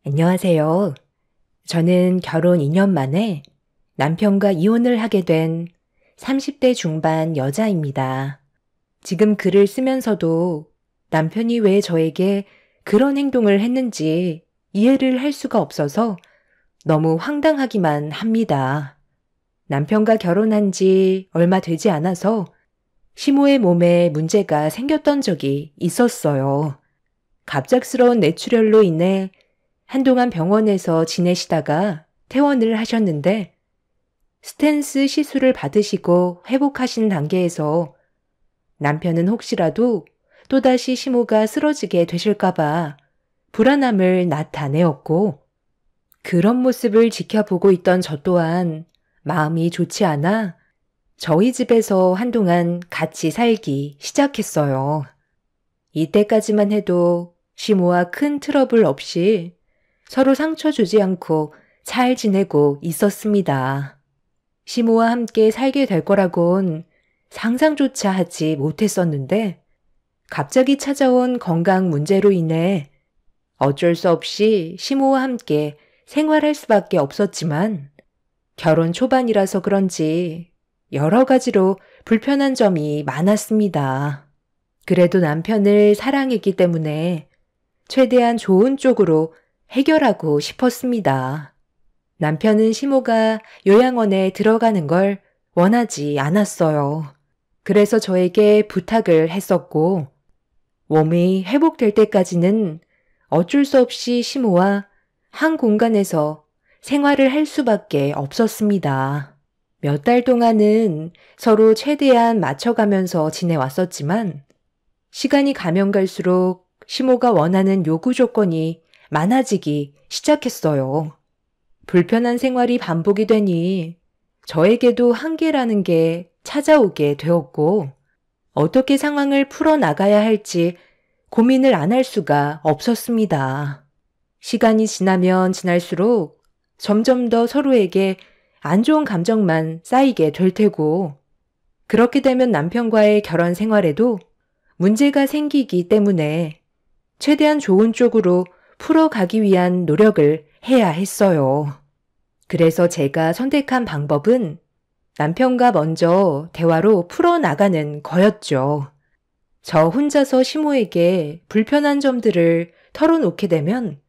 안녕하세요. 저는 결혼 2년 만에 남편과 이혼을 하게 된 30대 중반 여자입니다. 지금 글을 쓰면서도 남편이 왜 저에게 그런 행동을 했는지 이해를 할 수가 없어서 너무 황당하기만 합니다. 남편과 결혼한 지 얼마 되지 않아서 시모의 몸에 문제가 생겼던 적이 있었어요. 갑작스러운 뇌출혈로 인해 한동안 병원에서 지내시다가 퇴원을 하셨는데 스텐스 시술을 받으시고 회복하신 단계에서 남편은 혹시라도 또다시 시모가 쓰러지게 되실까봐 불안함을 나타내었고, 그런 모습을 지켜보고 있던 저 또한 마음이 좋지 않아 저희 집에서 한동안 같이 살기 시작했어요. 이때까지만 해도 시모와 큰 트러블 없이 서로 상처 주지 않고 잘 지내고 있었습니다. 시모와 함께 살게 될 거라곤 상상조차 하지 못했었는데 갑자기 찾아온 건강 문제로 인해 어쩔 수 없이 시모와 함께 생활할 수밖에 없었지만 결혼 초반이라서 그런지 여러 가지로 불편한 점이 많았습니다. 그래도 남편을 사랑했기 때문에 최대한 좋은 쪽으로 해결하고 싶었습니다. 남편은 시모가 요양원에 들어가는 걸 원하지 않았어요. 그래서 저에게 부탁을 했었고, 몸이 회복될 때까지는 어쩔 수 없이 시모와 한 공간에서 생활을 할 수밖에 없었습니다. 몇 달 동안은 서로 최대한 맞춰가면서 지내왔었지만, 시간이 가면 갈수록 시모가 원하는 요구 조건이 많아지기 시작했어요. 불편한 생활이 반복이 되니 저에게도 한계라는 게 찾아오게 되었고, 어떻게 상황을 풀어나가야 할지 고민을 안 할 수가 없었습니다. 시간이 지나면 지날수록 점점 더 서로에게 안 좋은 감정만 쌓이게 될 테고, 그렇게 되면 남편과의 결혼 생활에도 문제가 생기기 때문에 최대한 좋은 쪽으로 풀어가기 위한 노력을 해야 했어요. 그래서 제가 선택한 방법은 남편과 먼저 대화로 풀어나가는 거였죠. 저 혼자서 시모에게 불편한 점들을 털어놓게 되면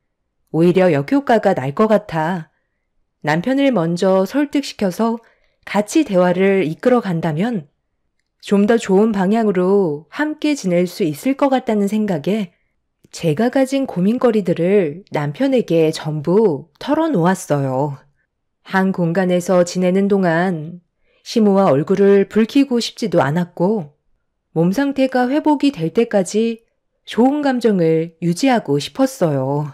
오히려 역효과가 날 것 같아 남편을 먼저 설득시켜서 같이 대화를 이끌어 간다면 좀 더 좋은 방향으로 함께 지낼 수 있을 것 같다는 생각에 제가 가진 고민거리들을 남편에게 전부 털어놓았어요. 한 공간에서 지내는 동안 시모와 얼굴을 붉히고 싶지도 않았고, 몸 상태가 회복이 될 때까지 좋은 감정을 유지하고 싶었어요.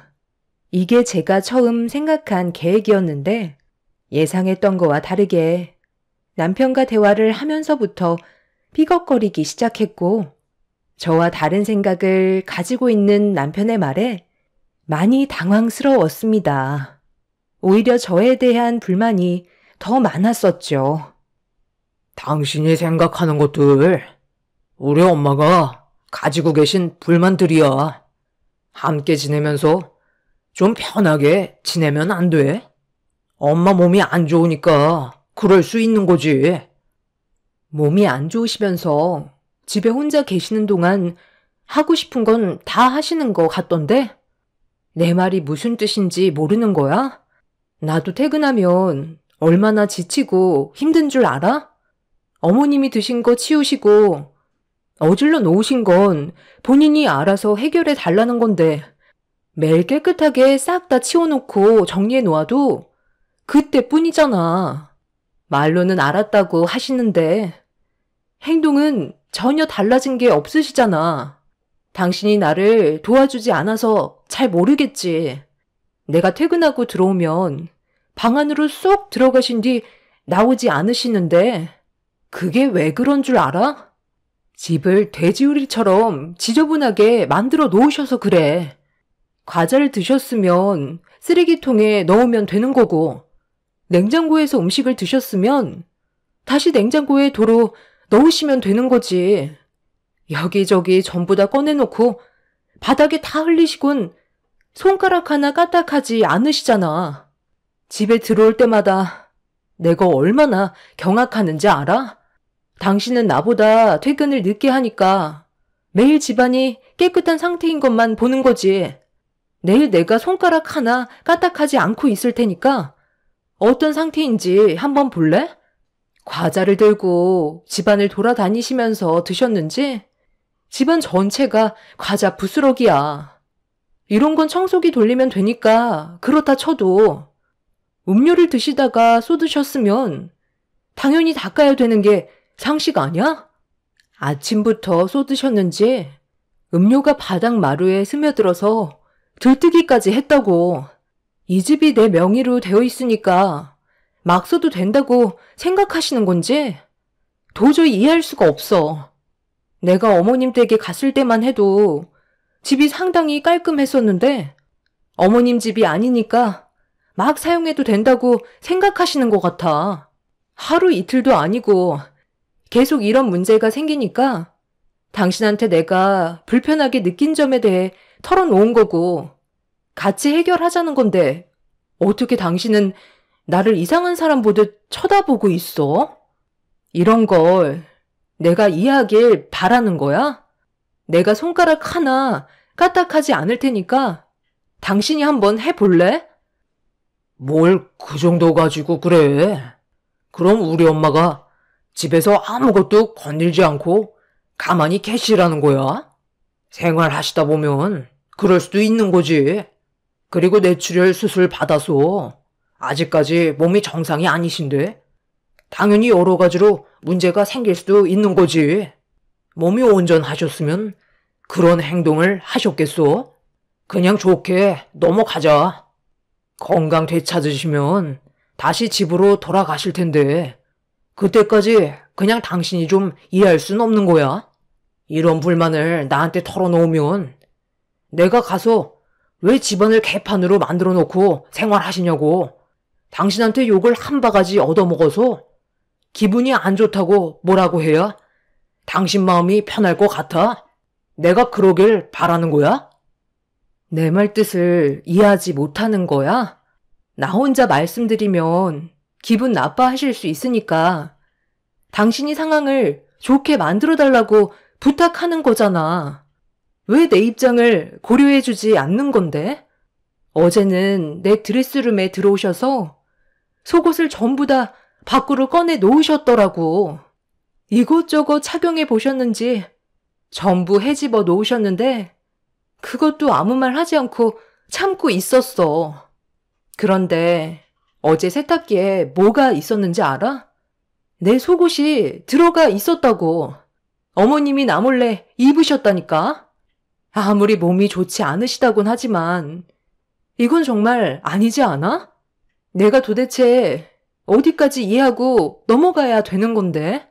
이게 제가 처음 생각한 계획이었는데 예상했던 거와 다르게 남편과 대화를 하면서부터 삐걱거리기 시작했고, 저와 다른 생각을 가지고 있는 남편의 말에 많이 당황스러웠습니다. 오히려 저에 대한 불만이 더 많았었죠. 당신이 생각하는 것들, 우리 엄마가 가지고 계신 불만들이야. 함께 지내면서 좀 편하게 지내면 안 돼? 엄마 몸이 안 좋으니까 그럴 수 있는 거지. 몸이 안 좋으시면서 집에 혼자 계시는 동안 하고 싶은 건 다 하시는 것 같던데? 내 말이 무슨 뜻인지 모르는 거야? 나도 퇴근하면 얼마나 지치고 힘든 줄 알아? 어머님이 드신 거 치우시고 어질러 놓으신 건 본인이 알아서 해결해 달라는 건데 매일 깨끗하게 싹 다 치워놓고 정리해 놓아도 그때뿐이잖아. 말로는 알았다고 하시는데 행동은 전혀 달라진 게 없으시잖아. 당신이 나를 도와주지 않아서 잘 모르겠지. 내가 퇴근하고 들어오면 방 안으로 쏙 들어가신 뒤 나오지 않으시는데 그게 왜 그런 줄 알아? 집을 돼지우리처럼 지저분하게 만들어 놓으셔서 그래. 과자를 드셨으면 쓰레기통에 넣으면 되는 거고, 냉장고에서 음식을 드셨으면 다시 냉장고에 도로 넣으시면 되는 거지. 여기저기 전부 다 꺼내놓고 바닥에 다 흘리시곤 손가락 하나 까딱하지 않으시잖아. 집에 들어올 때마다 내가 얼마나 경악하는지 알아? 당신은 나보다 퇴근을 늦게 하니까 매일 집안이 깨끗한 상태인 것만 보는 거지. 내일 내가 손가락 하나 까딱하지 않고 있을 테니까 어떤 상태인지 한번 볼래? 과자를 들고 집안을 돌아다니시면서 드셨는지 집안 전체가 과자 부스러기야. 이런 건 청소기 돌리면 되니까 그렇다 쳐도 음료를 드시다가 쏟으셨으면 당연히 닦아야 되는 게 상식 아니야? 아침부터 쏟으셨는지 음료가 바닥 마루에 스며들어서 들뜨기까지 했다고. 이 집이 내 명의로 되어 있으니까 막 써도 된다고 생각하시는 건지 도저히 이해할 수가 없어. 내가 어머님 댁에 갔을 때만 해도 집이 상당히 깔끔했었는데 어머님 집이 아니니까 막 사용해도 된다고 생각하시는 것 같아. 하루 이틀도 아니고 계속 이런 문제가 생기니까 당신한테 내가 불편하게 느낀 점에 대해 털어놓은 거고 같이 해결하자는 건데 어떻게 당신은 나를 이상한 사람 보듯 쳐다보고 있어? 이런 걸 내가 이해하길 바라는 거야? 내가 손가락 하나 까딱하지 않을 테니까 당신이 한번 해볼래? 뭘 그 정도 가지고 그래? 그럼 우리 엄마가 집에서 아무것도 건들지 않고 가만히 계시라는 거야? 생활하시다 보면 그럴 수도 있는 거지. 그리고 뇌출혈 수술 받아서 아직까지 몸이 정상이 아니신데 당연히 여러 가지로 문제가 생길 수도 있는 거지. 몸이 온전하셨으면 그런 행동을 하셨겠어? 그냥 좋게 넘어가자. 건강 되찾으시면 다시 집으로 돌아가실 텐데 그때까지 그냥 당신이 좀 이해할 순 없는 거야. 이런 불만을 나한테 털어놓으면 내가 가서 왜 집안을 개판으로 만들어 놓고 생활하시냐고 당신한테 욕을 한 바가지 얻어먹어서 기분이 안 좋다고 뭐라고 해야 당신 마음이 편할 것 같아? 내가 그러길 바라는 거야? 내 말 뜻을 이해하지 못하는 거야? 나 혼자 말씀드리면 기분 나빠하실 수 있으니까 당신이 상황을 좋게 만들어달라고 부탁하는 거잖아. 왜 내 입장을 고려해주지 않는 건데? 어제는 내 드레스룸에 들어오셔서 속옷을 전부 다 밖으로 꺼내 놓으셨더라고. 이것저것 착용해 보셨는지 전부 헤집어 놓으셨는데 그것도 아무 말 하지 않고 참고 있었어. 그런데 어제 세탁기에 뭐가 있었는지 알아? 내 속옷이 들어가 있었다고. 어머님이 나 몰래 입으셨다니까. 아무리 몸이 좋지 않으시다곤 하지만 이건 정말 아니지 않아? 내가 도대체 어디까지 이해하고 넘어가야 되는 건데?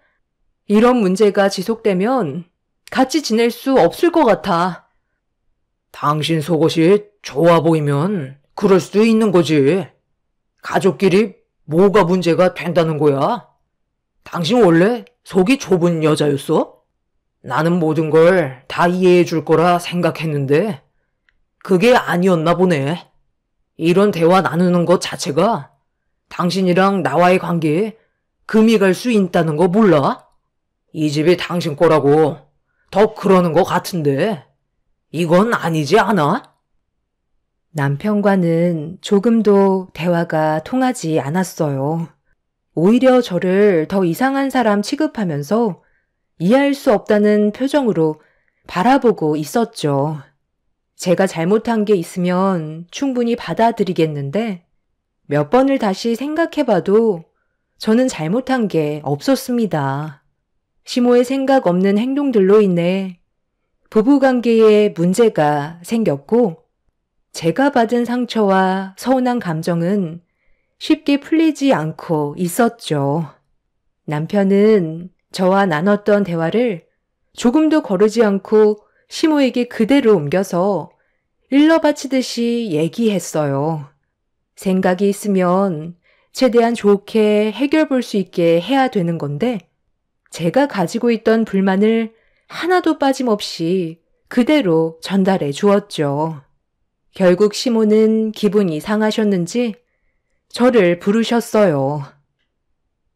이런 문제가 지속되면 같이 지낼 수 없을 것 같아. 당신 속옷이 좋아 보이면 그럴 수도 있는 거지. 가족끼리 뭐가 문제가 된다는 거야? 당신 원래 속이 좁은 여자였어? 나는 모든 걸 다 이해해 줄 거라 생각했는데 그게 아니었나 보네. 이런 대화 나누는 것 자체가 당신이랑 나와의 관계에 금이 갈 수 있다는 거 몰라? 이 집이 당신 거라고 더 그러는 것 같은데 이건 아니지 않아? 남편과는 조금도 대화가 통하지 않았어요. 오히려 저를 더 이상한 사람 취급하면서 이해할 수 없다는 표정으로 바라보고 있었죠. 제가 잘못한 게 있으면 충분히 받아들이겠는데 몇 번을 다시 생각해봐도 저는 잘못한 게 없었습니다. 시모의 생각 없는 행동들로 인해 부부관계에 문제가 생겼고 제가 받은 상처와 서운한 감정은 쉽게 풀리지 않고 있었죠. 남편은 저와 나눴던 대화를 조금도 거르지 않고 시모에게 그대로 옮겨서 일러 바치듯이 얘기했어요. 생각이 있으면 최대한 좋게 해결 볼 수 있게 해야 되는 건데 제가 가지고 있던 불만을 하나도 빠짐없이 그대로 전달해 주었죠. 결국 시모는 기분이 상하셨는지 저를 부르셨어요.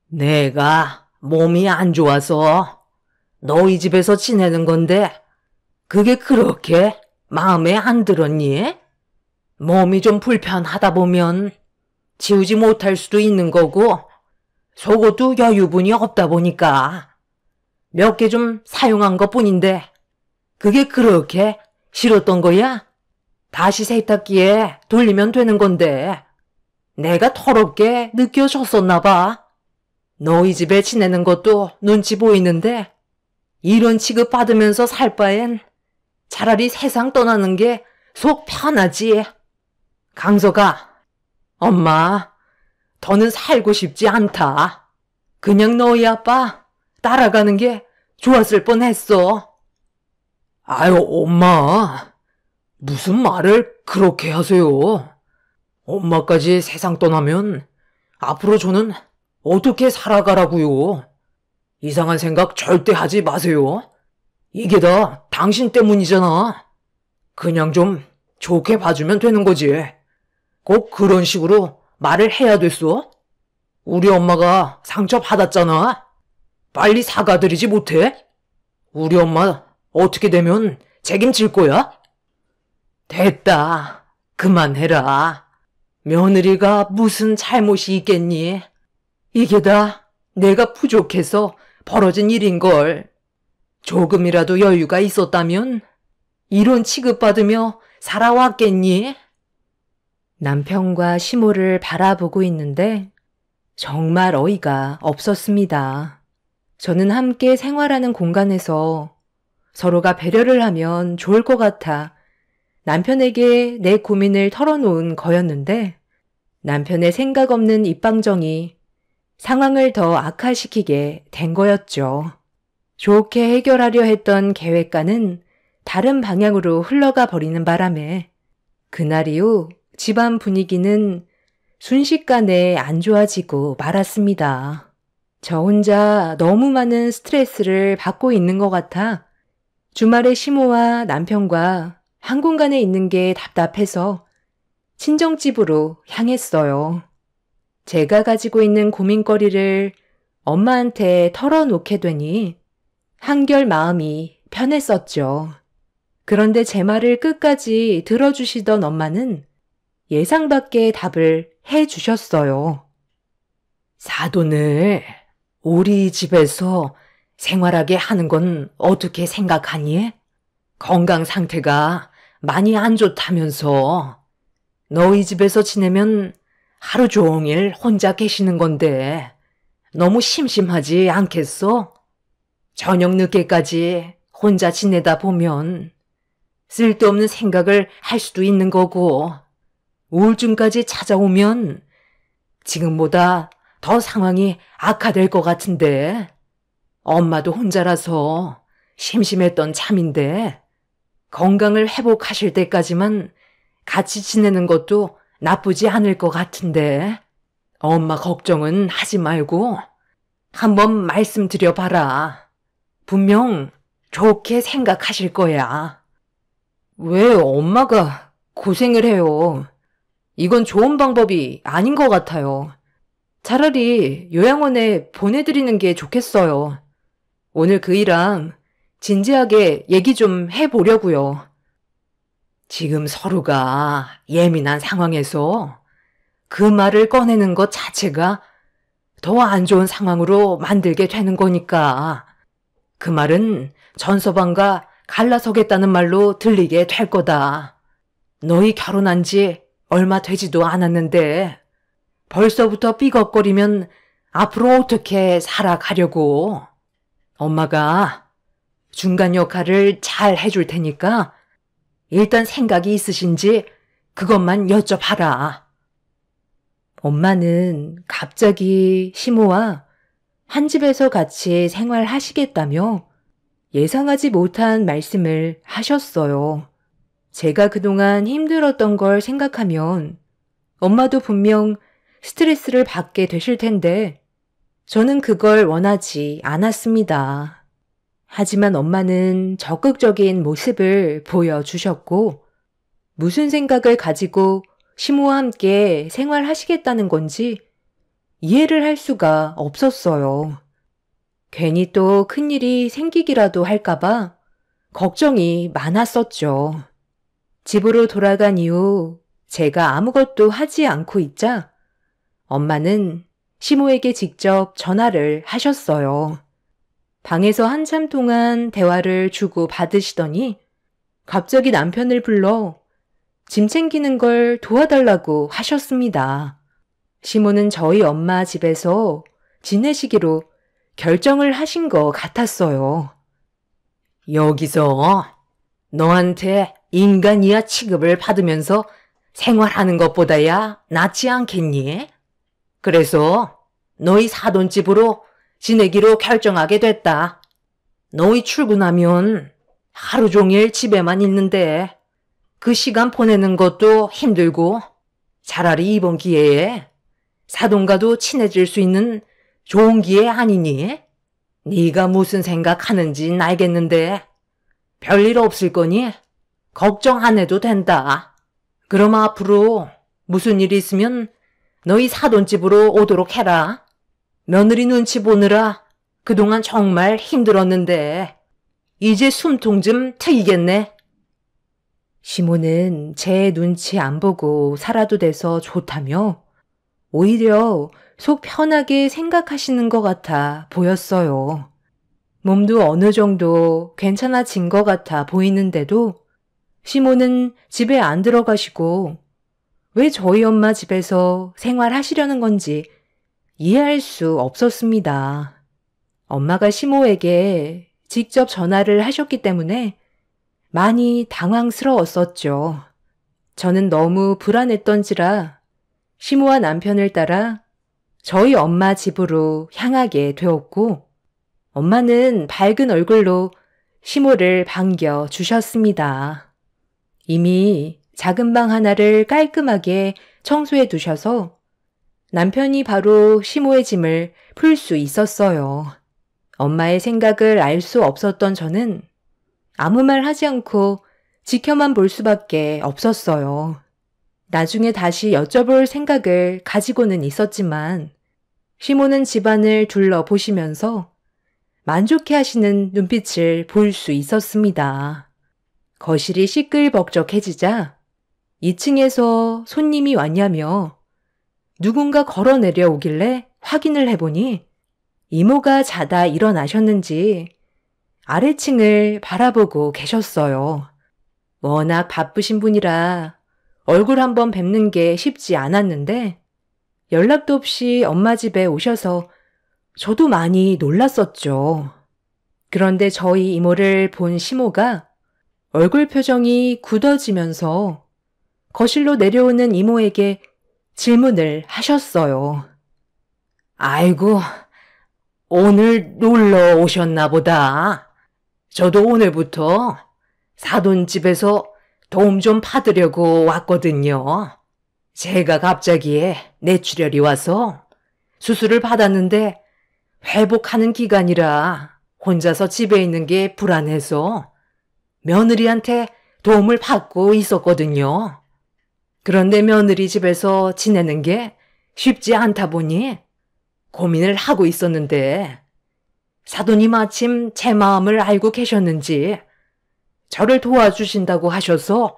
내가 몸이 안 좋아서 너희 집에서 지내는 건데 그게 그렇게 마음에 안 들었니? 몸이 좀 불편하다 보면 지우지 못할 수도 있는 거고 속옷도 여유분이 없다 보니까 몇 개 좀 사용한 것뿐인데 그게 그렇게 싫었던 거야? 다시 세탁기에 돌리면 되는 건데 내가 더럽게 느껴졌었나 봐. 너희 집에 지내는 것도 눈치 보이는데 이런 취급 받으면서 살 바엔 차라리 세상 떠나는 게 속 편하지. 강서가, 엄마, 더는 살고 싶지 않다. 그냥 너희 아빠 따라가는 게 좋았을 뻔했어. 아유, 엄마, 무슨 말을 그렇게 하세요? 엄마까지 세상 떠나면 앞으로 저는 어떻게 살아가라고요? 이상한 생각 절대 하지 마세요. 이게 다 당신 때문이잖아. 그냥 좀 좋게 봐주면 되는 거지. 꼭 그런 식으로 말을 해야 됐어? 우리 엄마가 상처 받았잖아. 빨리 사과드리지 못해? 우리 엄마 어떻게 되면 책임질 거야? 됐다. 그만해라. 며느리가 무슨 잘못이 있겠니? 이게 다 내가 부족해서 벌어진 일인걸. 조금이라도 여유가 있었다면 이런 취급받으며 살아왔겠니? 남편과 시모를 바라보고 있는데 정말 어이가 없었습니다. 저는 함께 생활하는 공간에서 서로가 배려를 하면 좋을 것 같아 남편에게 내 고민을 털어놓은 거였는데 남편의 생각 없는 입방정이 상황을 더 악화시키게 된 거였죠. 좋게 해결하려 했던 계획과는 다른 방향으로 흘러가 버리는 바람에 그날 이후 집안 분위기는 순식간에 안 좋아지고 말았습니다. 저 혼자 너무 많은 스트레스를 받고 있는 것 같아 주말에 시모와 남편과 한 공간에 있는 게 답답해서 친정집으로 향했어요. 제가 가지고 있는 고민거리를 엄마한테 털어놓게 되니 한결 마음이 편했었죠. 그런데 제 말을 끝까지 들어주시던 엄마는 예상 밖의 답을 해주셨어요. 사돈을 우리 집에서 생활하게 하는 건 어떻게 생각하니? 건강 상태가 많이 안 좋다면서. 너희 집에서 지내면 하루 종일 혼자 계시는 건데 너무 심심하지 않겠어? 저녁 늦게까지 혼자 지내다 보면 쓸데없는 생각을 할 수도 있는 거고 우울증까지 찾아오면 지금보다 더 상황이 악화될 것 같은데 엄마도 혼자라서 심심했던 참인데 건강을 회복하실 때까지만 같이 지내는 것도 나쁘지 않을 것 같은데 엄마 걱정은 하지 말고 한번 말씀드려봐라. 분명 좋게 생각하실 거야. 왜 엄마가 고생을 해요? 이건 좋은 방법이 아닌 것 같아요. 차라리 요양원에 보내드리는 게 좋겠어요. 오늘 그이랑 진지하게 얘기 좀 해보려고요. 지금 서로가 예민한 상황에서 그 말을 꺼내는 것 자체가 더 안 좋은 상황으로 만들게 되는 거니까 그 말은 전서방과 갈라서겠다는 말로 들리게 될 거다. 너희 결혼한 지 얼마 되지도 않았는데 벌써부터 삐걱거리면 앞으로 어떻게 살아가려고. 엄마가 중간 역할을 잘 해줄 테니까 일단 생각이 있으신지 그것만 여쭤봐라. 엄마는 갑자기 시모와 한 집에서 같이 생활하시겠다며 예상하지 못한 말씀을 하셨어요. 제가 그동안 힘들었던 걸 생각하면 엄마도 분명 스트레스를 받게 되실 텐데 저는 그걸 원하지 않았습니다. 하지만 엄마는 적극적인 모습을 보여주셨고 무슨 생각을 가지고 시모와 함께 생활하시겠다는 건지 이해를 할 수가 없었어요. 괜히 또 큰일이 생기기라도 할까봐 걱정이 많았었죠. 집으로 돌아간 이후 제가 아무것도 하지 않고 있자 엄마는 시모에게 직접 전화를 하셨어요. 방에서 한참 동안 대화를 주고 받으시더니 갑자기 남편을 불러 짐 챙기는 걸 도와달라고 하셨습니다. 시모는 저희 엄마 집에서 지내시기로 결정을 하신 것 같았어요. 여기서 너한테 인간이야 취급을 받으면서 생활하는 것보다야 낫지 않겠니? 그래서 너희 사돈집으로 지내기로 결정하게 됐다. 너희 출근하면 하루 종일 집에만 있는데 그 시간 보내는 것도 힘들고 차라리 이번 기회에 사돈과도 친해질 수 있는 좋은 기회 아니니? 네가 무슨 생각하는진 알겠는데 별일 없을 거니 걱정 안 해도 된다. 그럼 앞으로 무슨 일 있으면 너희 사돈집으로 오도록 해라. 며느리 눈치 보느라 그동안 정말 힘들었는데 이제 숨통 좀 트이겠네. 시모는 제 눈치 안 보고 살아도 돼서 좋다며 오히려 속 편하게 생각하시는 것 같아 보였어요. 몸도 어느 정도 괜찮아진 것 같아 보이는데도 시모는 집에 안 들어가시고 왜 저희 엄마 집에서 생활하시려는 건지 이해할 수 없었습니다. 엄마가 시모에게 직접 전화를 하셨기 때문에 많이 당황스러웠었죠. 저는 너무 불안했던지라 시모와 남편을 따라 저희 엄마 집으로 향하게 되었고 엄마는 밝은 얼굴로 시모를 반겨 주셨습니다. 이미 작은 방 하나를 깔끔하게 청소해 두셔서 남편이 바로 시모의 짐을 풀 수 있었어요. 엄마의 생각을 알 수 없었던 저는 아무 말 하지 않고 지켜만 볼 수밖에 없었어요. 나중에 다시 여쭤볼 생각을 가지고는 있었지만 시모는 집안을 둘러보시면서 만족해 하시는 눈빛을 볼 수 있었습니다. 거실이 시끌벅적해지자 2층에서 손님이 왔냐며 누군가 걸어 내려오길래 확인을 해보니 이모가 자다 일어나셨는지 아래층을 바라보고 계셨어요. 워낙 바쁘신 분이라 얼굴 한번 뵙는 게 쉽지 않았는데 연락도 없이 엄마 집에 오셔서 저도 많이 놀랐었죠. 그런데 저희 이모를 본 시모가 얼굴 표정이 굳어지면서 거실로 내려오는 이모에게 질문을 하셨어요. 아이고, 오늘 놀러 오셨나 보다. 저도 오늘부터 사돈집에서 도움 좀 받으려고 왔거든요. 제가 갑자기 뇌출혈이 와서 수술을 받았는데 회복하는 기간이라 혼자서 집에 있는 게 불안해서 며느리한테 도움을 받고 있었거든요. 그런데 며느리 집에서 지내는 게 쉽지 않다 보니 고민을 하고 있었는데 사돈이 마침 제 마음을 알고 계셨는지 저를 도와주신다고 하셔서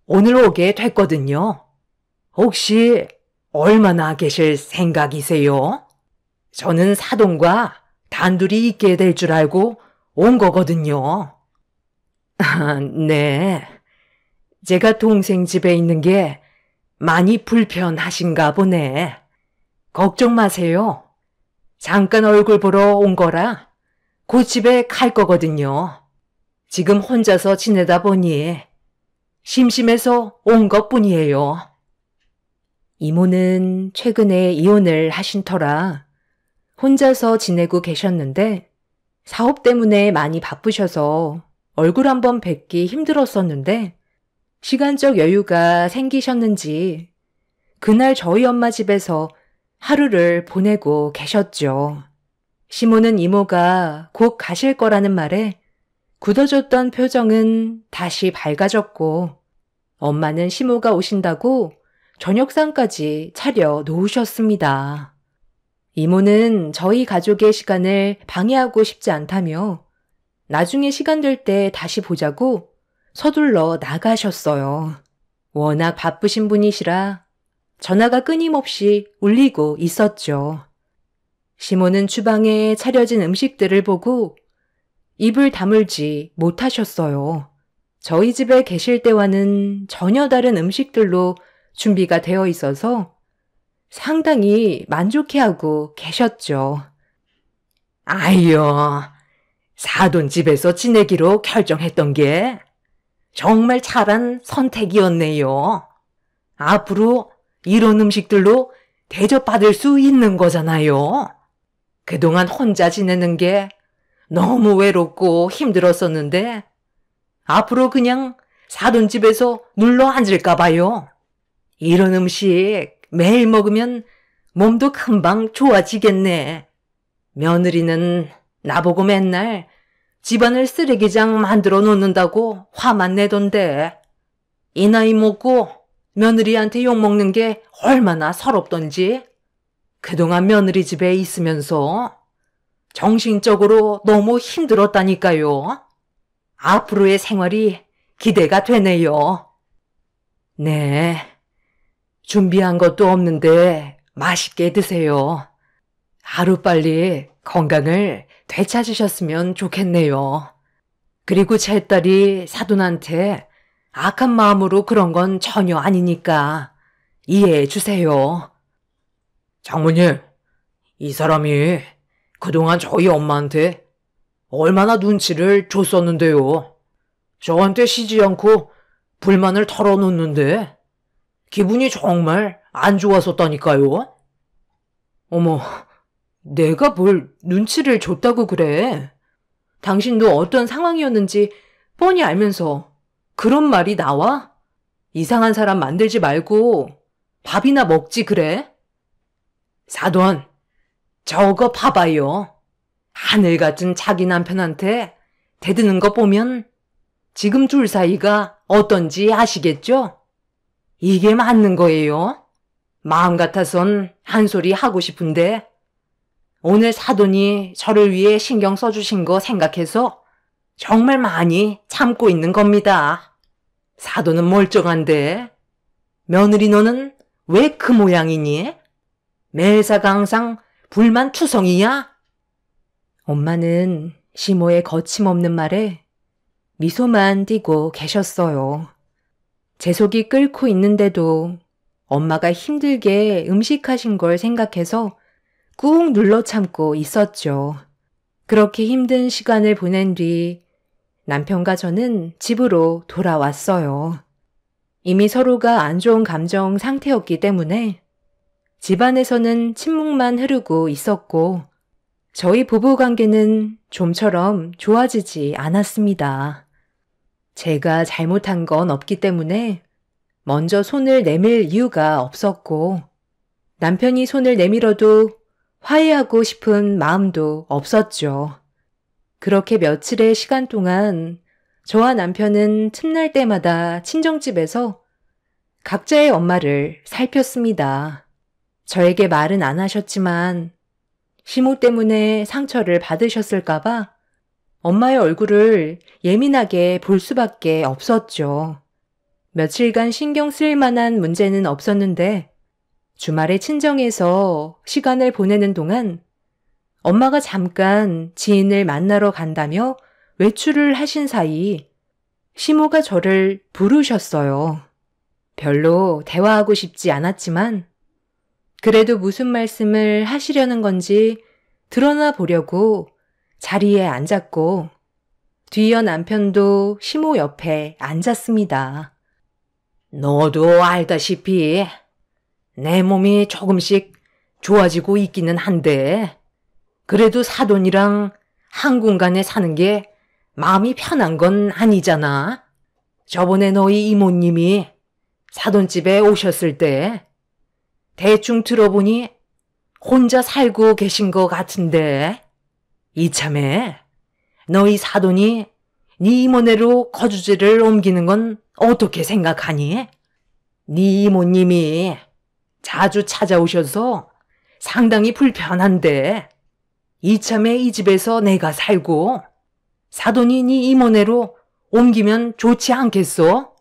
오늘 오게 됐거든요. 혹시 얼마나 계실 생각이세요? 저는 사돈과 단둘이 있게 될 줄 알고 온 거거든요. 네. 제가 동생 집에 있는 게 많이 불편하신가 보네. 걱정 마세요. 잠깐 얼굴 보러 온 거라 곧 집에 갈 거거든요. 지금 혼자서 지내다 보니 심심해서 온 것뿐이에요. 이모는 최근에 이혼을 하신 터라 혼자서 지내고 계셨는데 사업 때문에 많이 바쁘셔서 얼굴 한번 뵙기 힘들었었는데 시간적 여유가 생기셨는지 그날 저희 엄마 집에서 하루를 보내고 계셨죠. 시모는 이모가 곧 가실 거라는 말에 굳어졌던 표정은 다시 밝아졌고 엄마는 시모가 오신다고 저녁상까지 차려 놓으셨습니다. 이모는 저희 가족의 시간을 방해하고 싶지 않다며 나중에 시간 될 때 다시 보자고 서둘러 나가셨어요. 워낙 바쁘신 분이시라 전화가 끊임없이 울리고 있었죠. 시모는 주방에 차려진 음식들을 보고 입을 다물지 못하셨어요. 저희 집에 계실 때와는 전혀 다른 음식들로 준비가 되어 있어서 상당히 만족해하고 계셨죠. 아이요, 사돈 집에서 지내기로 결정했던 게 정말 잘한 선택이었네요. 앞으로 이런 음식들로 대접받을 수 있는 거잖아요. 그동안 혼자 지내는 게 너무 외롭고 힘들었었는데 앞으로 그냥 사돈 집에서 눌러 앉을까 봐요. 이런 음식 매일 먹으면 몸도 금방 좋아지겠네. 며느리는 나보고 맨날 집안을 쓰레기장 만들어 놓는다고 화만 내던데 이 나이 먹고 며느리한테 욕먹는 게 얼마나 서럽던지 그동안 며느리 집에 있으면서 정신적으로 너무 힘들었다니까요. 앞으로의 생활이 기대가 되네요. 네, 준비한 것도 없는데 맛있게 드세요. 하루빨리 건강을 되찾으셨으면 좋겠네요. 그리고 제 딸이 사돈한테 악한 마음으로 그런 건 전혀 아니니까 이해해 주세요. 장모님, 이 사람이 그동안 저희 엄마한테 얼마나 눈치를 줬었는데요. 저한테 쉬지 않고 불만을 털어놓는데 기분이 정말 안 좋았었다니까요. 어머, 내가 뭘 눈치를 줬다고 그래. 당신도 어떤 상황이었는지 뻔히 알면서 그런 말이 나와? 이상한 사람 만들지 말고 밥이나 먹지 그래? 사돈, 저거 봐봐요. 하늘 같은 자기 남편한테 대드는 거 보면 지금 둘 사이가 어떤지 아시겠죠? 이게 맞는 거예요. 마음 같아선 한 소리 하고 싶은데 오늘 사돈이 저를 위해 신경 써주신 거 생각해서 정말 많이 참고 있는 겁니다. 사돈은 멀쩡한데 며느리 너는 왜 그 모양이니? 매사가 항상 불만투성이야? 엄마는 시모의 거침없는 말에 미소만 띠고 계셨어요. 제 속이 끓고 있는데도 엄마가 힘들게 음식하신 걸 생각해서 꾹 눌러 참고 있었죠. 그렇게 힘든 시간을 보낸 뒤 남편과 저는 집으로 돌아왔어요. 이미 서로가 안 좋은 감정 상태였기 때문에 집안에서는 침묵만 흐르고 있었고 저희 부부 관계는 좀처럼 좋아지지 않았습니다. 제가 잘못한 건 없기 때문에 먼저 손을 내밀 이유가 없었고 남편이 손을 내밀어도 화해하고 싶은 마음도 없었죠. 그렇게 며칠의 시간 동안 저와 남편은 틈날 때마다 친정집에서 각자의 엄마를 살폈습니다. 저에게 말은 안 하셨지만 시모 때문에 상처를 받으셨을까봐 엄마의 얼굴을 예민하게 볼 수밖에 없었죠. 며칠간 신경 쓸 만한 문제는 없었는데 주말에 친정에서 시간을 보내는 동안 엄마가 잠깐 지인을 만나러 간다며 외출을 하신 사이 시모가 저를 부르셨어요. 별로 대화하고 싶지 않았지만 그래도 무슨 말씀을 하시려는 건지 드러나 보려고 자리에 앉았고 뒤이어 남편도 시모 옆에 앉았습니다. 너도 알다시피 내 몸이 조금씩 좋아지고 있기는 한데 그래도 사돈이랑 한 공간에 사는 게 마음이 편한 건 아니잖아. 저번에 너희 이모님이 사돈집에 오셨을 때 대충 들어보니 혼자 살고 계신 것 같은데 이참에 너희 사돈이 네 이모네로 거주지를 옮기는 건 어떻게 생각하니? 네 이모님이 자주 찾아오셔서 상당히 불편한데 이참에 이 집에서 내가 살고 사돈이 네 이모네로 옮기면 좋지 않겠소?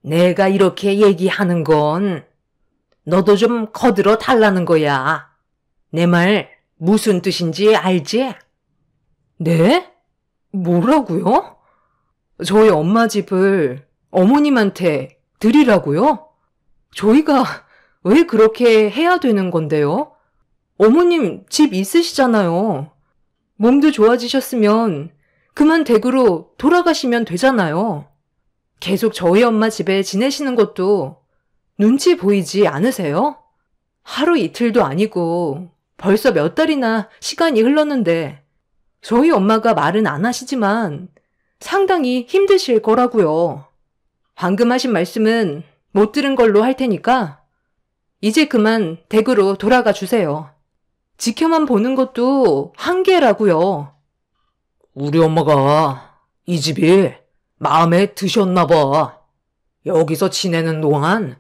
내가 이렇게 얘기하는 건 너도 좀 거들어 달라는 거야. 내 말 무슨 뜻인지 알지? 네? 뭐라고요? 저희 엄마 집을 어머님한테 드리라고요? 저희가 왜 그렇게 해야 되는 건데요? 어머님 집 있으시잖아요. 몸도 좋아지셨으면 그만 댁으로 돌아가시면 되잖아요. 계속 저희 엄마 집에 지내시는 것도 눈치 보이지 않으세요? 하루 이틀도 아니고 벌써 몇 달이나 시간이 흘렀는데 저희 엄마가 말은 안 하시지만 상당히 힘드실 거라고요. 방금 하신 말씀은 못 들은 걸로 할 테니까 이제 그만 댁으로 돌아가 주세요. 지켜만 보는 것도 한계라고요. 우리 엄마가 이 집이 마음에 드셨나 봐. 여기서 지내는 동안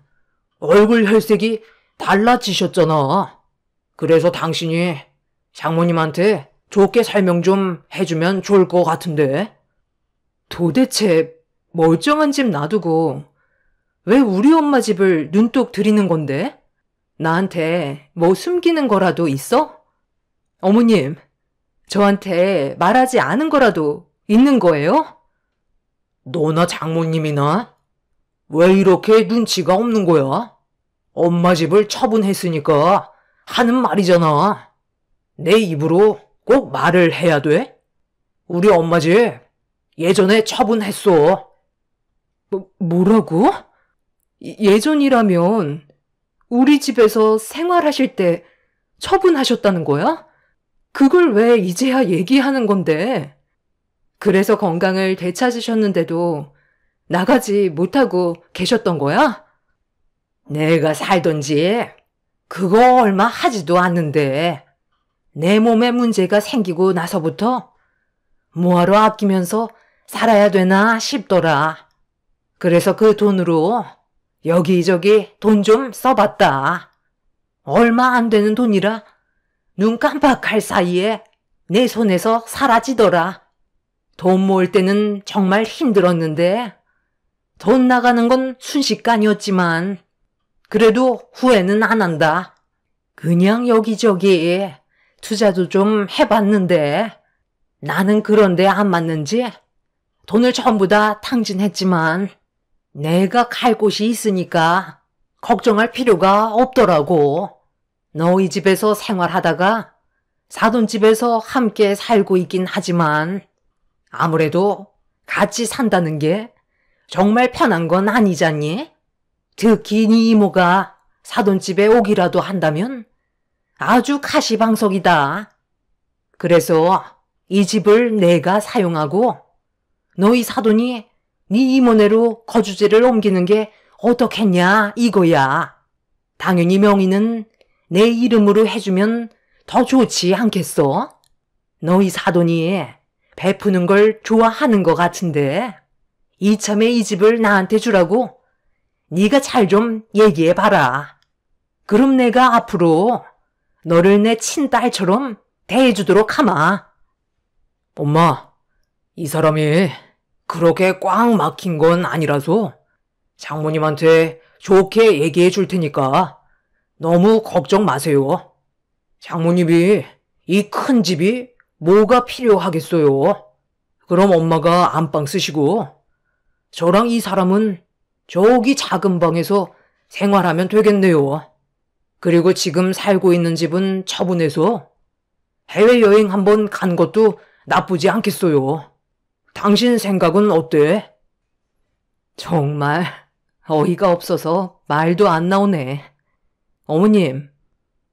얼굴 혈색이 달라지셨잖아. 그래서 당신이 장모님한테 좋게 설명 좀 해주면 좋을 것 같은데. 도대체 멀쩡한 집 놔두고 왜 우리 엄마 집을 눈독 들이는 건데? 나한테 뭐 숨기는 거라도 있어? 어머님, 저한테 말하지 않은 거라도 있는 거예요? 너나 장모님이나 왜 이렇게 눈치가 없는 거야? 엄마 집을 처분했으니까 하는 말이잖아. 내 입으로 꼭 말을 해야 돼? 우리 엄마 집 예전에 처분했어. 뭐라고? 예전이라면 우리 집에서 생활하실 때 처분하셨다는 거야? 그걸 왜 이제야 얘기하는 건데? 그래서 건강을 되찾으셨는데도 나가지 못하고 계셨던 거야? 내가 살던지 그거 얼마 하지도 않는데 내 몸에 문제가 생기고 나서부터 뭐하러 아끼면서 살아야 되나 싶더라. 그래서 그 돈으로 여기저기 돈 좀 써봤다. 얼마 안 되는 돈이라 눈 깜빡할 사이에 내 손에서 사라지더라. 돈 모을 때는 정말 힘들었는데 돈 나가는 건 순식간이었지만 그래도 후회는 안 한다. 그냥 여기저기 투자도 좀 해봤는데 나는 그런데 안 맞는지 돈을 전부 다 탕진했지만 내가 갈 곳이 있으니까 걱정할 필요가 없더라고. 너희 집에서 생활하다가 사돈집에서 함께 살고 있긴 하지만 아무래도 같이 산다는 게 정말 편한 건 아니잖니? 특히 네 이모가 사돈집에 오기라도 한다면 아주 가시방석이다. 그래서 이 집을 내가 사용하고 너희 사돈이 네 이모네로 거주지를 옮기는 게 어떻겠냐 이거야. 당연히 명의는 내 이름으로 해주면 더 좋지 않겠어? 너희 사돈이 베푸는 걸 좋아하는 것 같은데 이참에 이 집을 나한테 주라고 네가 잘 좀 얘기해봐라. 그럼 내가 앞으로 너를 내 친딸처럼 대해주도록 하마. 엄마, 이 사람이 그렇게 꽉 막힌 건 아니라서 장모님한테 좋게 얘기해 줄 테니까 너무 걱정 마세요. 장모님이 이 큰 집이 뭐가 필요하겠어요. 그럼 엄마가 안방 쓰시고 저랑 이 사람은 저기 작은 방에서 생활하면 되겠네요. 그리고 지금 살고 있는 집은 처분해서 해외여행 한번 간 것도 나쁘지 않겠어요. 당신 생각은 어때? 정말 어이가 없어서 말도 안 나오네. 어머님,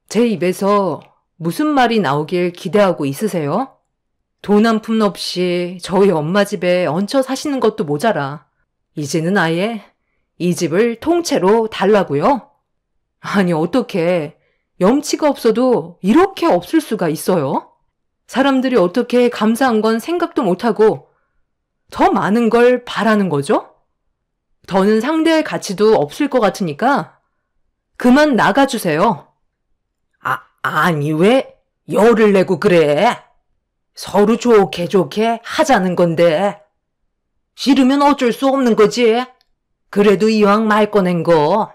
제 입에서 무슨 말이 나오길 기대하고 있으세요? 돈 한 푼 없이 저희 엄마 집에 얹혀 사시는 것도 모자라 이제는 아예 이 집을 통째로 달라고요? 아니 어떻게 염치가 없어도 이렇게 없을 수가 있어요? 사람들이 어떻게 감사한 건 생각도 못하고 더 많은 걸 바라는 거죠? 더는 상대할 가치도 없을 것 같으니까 그만 나가주세요. 아니, 왜 열을 내고 그래? 서로 좋게 좋게 하자는 건데. 싫으면 어쩔 수 없는 거지. 그래도 이왕 말 꺼낸 거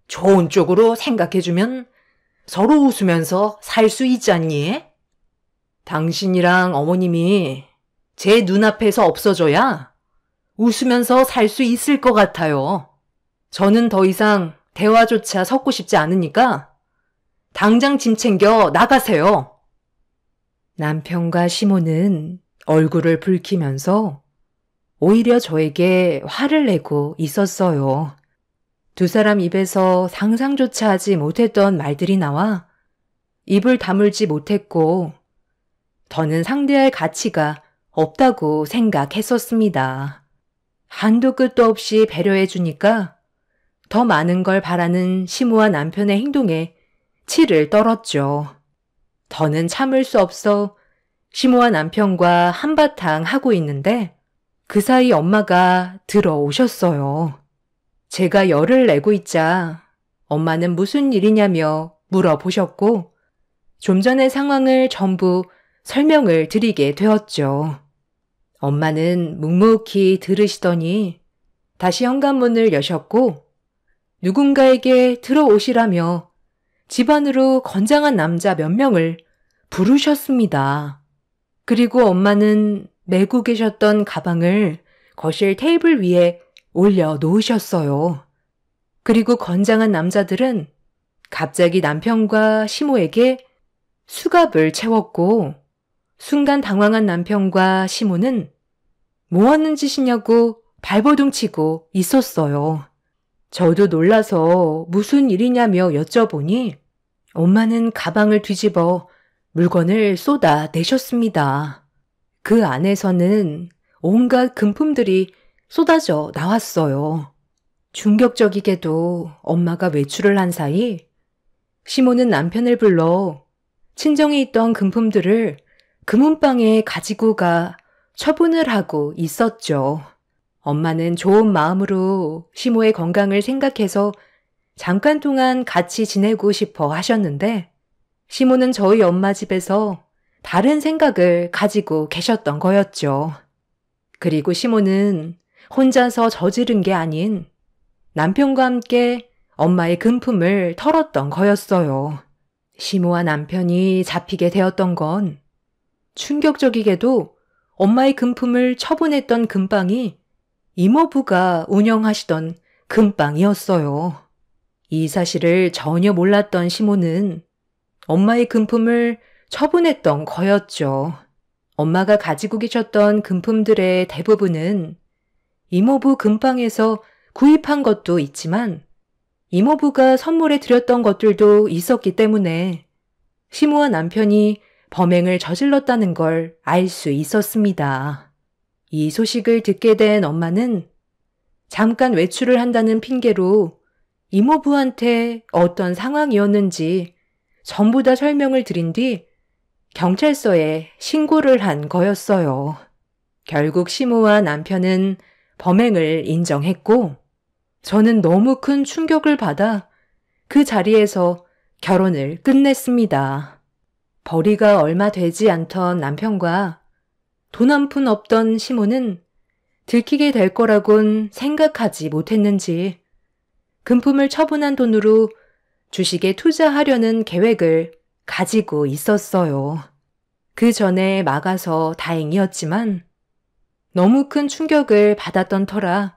좋은 쪽으로 생각해주면 서로 웃으면서 살 수 있잖니? 당신이랑 어머님이 제 눈앞에서 없어져야 웃으면서 살 수 있을 것 같아요. 저는 더 이상 대화조차 섞고 싶지 않으니까 당장 짐 챙겨 나가세요. 남편과 시모는 얼굴을 붉히면서 오히려 저에게 화를 내고 있었어요. 두 사람 입에서 상상조차 하지 못했던 말들이 나와 입을 다물지 못했고 더는 상대할 가치가 없다고 생각했었습니다. 한도 끝도 없이 배려해 주니까 더 많은 걸 바라는 시모와 남편의 행동에 치를 떨었죠. 더는 참을 수 없어 시모와 남편과 한바탕 하고 있는데 그 사이 엄마가 들어오셨어요. 제가 열을 내고 있자 엄마는 무슨 일이냐며 물어보셨고 좀 전의 상황을 전부 설명을 드리게 되었죠. 엄마는 묵묵히 들으시더니 다시 현관문을 여셨고 누군가에게 들어오시라며 집 안으로 건장한 남자 몇 명을 부르셨습니다. 그리고 엄마는 메고 계셨던 가방을 거실 테이블 위에 올려놓으셨어요. 그리고 건장한 남자들은 갑자기 남편과 시모에게 수갑을 채웠고 순간 당황한 남편과 시모는 뭐 하는 짓이냐고 발버둥치고 있었어요. 저도 놀라서 무슨 일이냐며 여쭤보니 엄마는 가방을 뒤집어 물건을 쏟아내셨습니다. 그 안에서는 온갖 금품들이 쏟아져 나왔어요. 충격적이게도 엄마가 외출을 한 사이 시모는 남편을 불러 친정에 있던 금품들을 금은방에 가지고 가 처분을 하고 있었죠. 엄마는 좋은 마음으로 시모의 건강을 생각해서 잠깐 동안 같이 지내고 싶어 하셨는데 시모는 저희 엄마 집에서 다른 생각을 가지고 계셨던 거였죠. 그리고 시모는 혼자서 저지른 게 아닌 남편과 함께 엄마의 금품을 털었던 거였어요. 시모와 남편이 잡히게 되었던 건 충격적이게도 엄마의 금품을 처분했던 금방이 이모부가 운영하시던 금방이었어요. 이 사실을 전혀 몰랐던 시모는 엄마의 금품을 처분했던 거였죠. 엄마가 가지고 계셨던 금품들의 대부분은 이모부 금방에서 구입한 것도 있지만 이모부가 선물해 드렸던 것들도 있었기 때문에 시모와 남편이 범행을 저질렀다는 걸 알 수 있었습니다. 이 소식을 듣게 된 엄마는 잠깐 외출을 한다는 핑계로 이모부한테 어떤 상황이었는지 전부 다 설명을 드린 뒤 경찰서에 신고를 한 거였어요. 결국 시모와 남편은 범행을 인정했고 저는 너무 큰 충격을 받아 그 자리에서 결혼을 끝냈습니다. 벌이가 얼마 되지 않던 남편과 돈 한 푼 없던 시모는 들키게 될 거라곤 생각하지 못했는지 금품을 처분한 돈으로 주식에 투자하려는 계획을 가지고 있었어요. 그 전에 막아서 다행이었지만 너무 큰 충격을 받았던 터라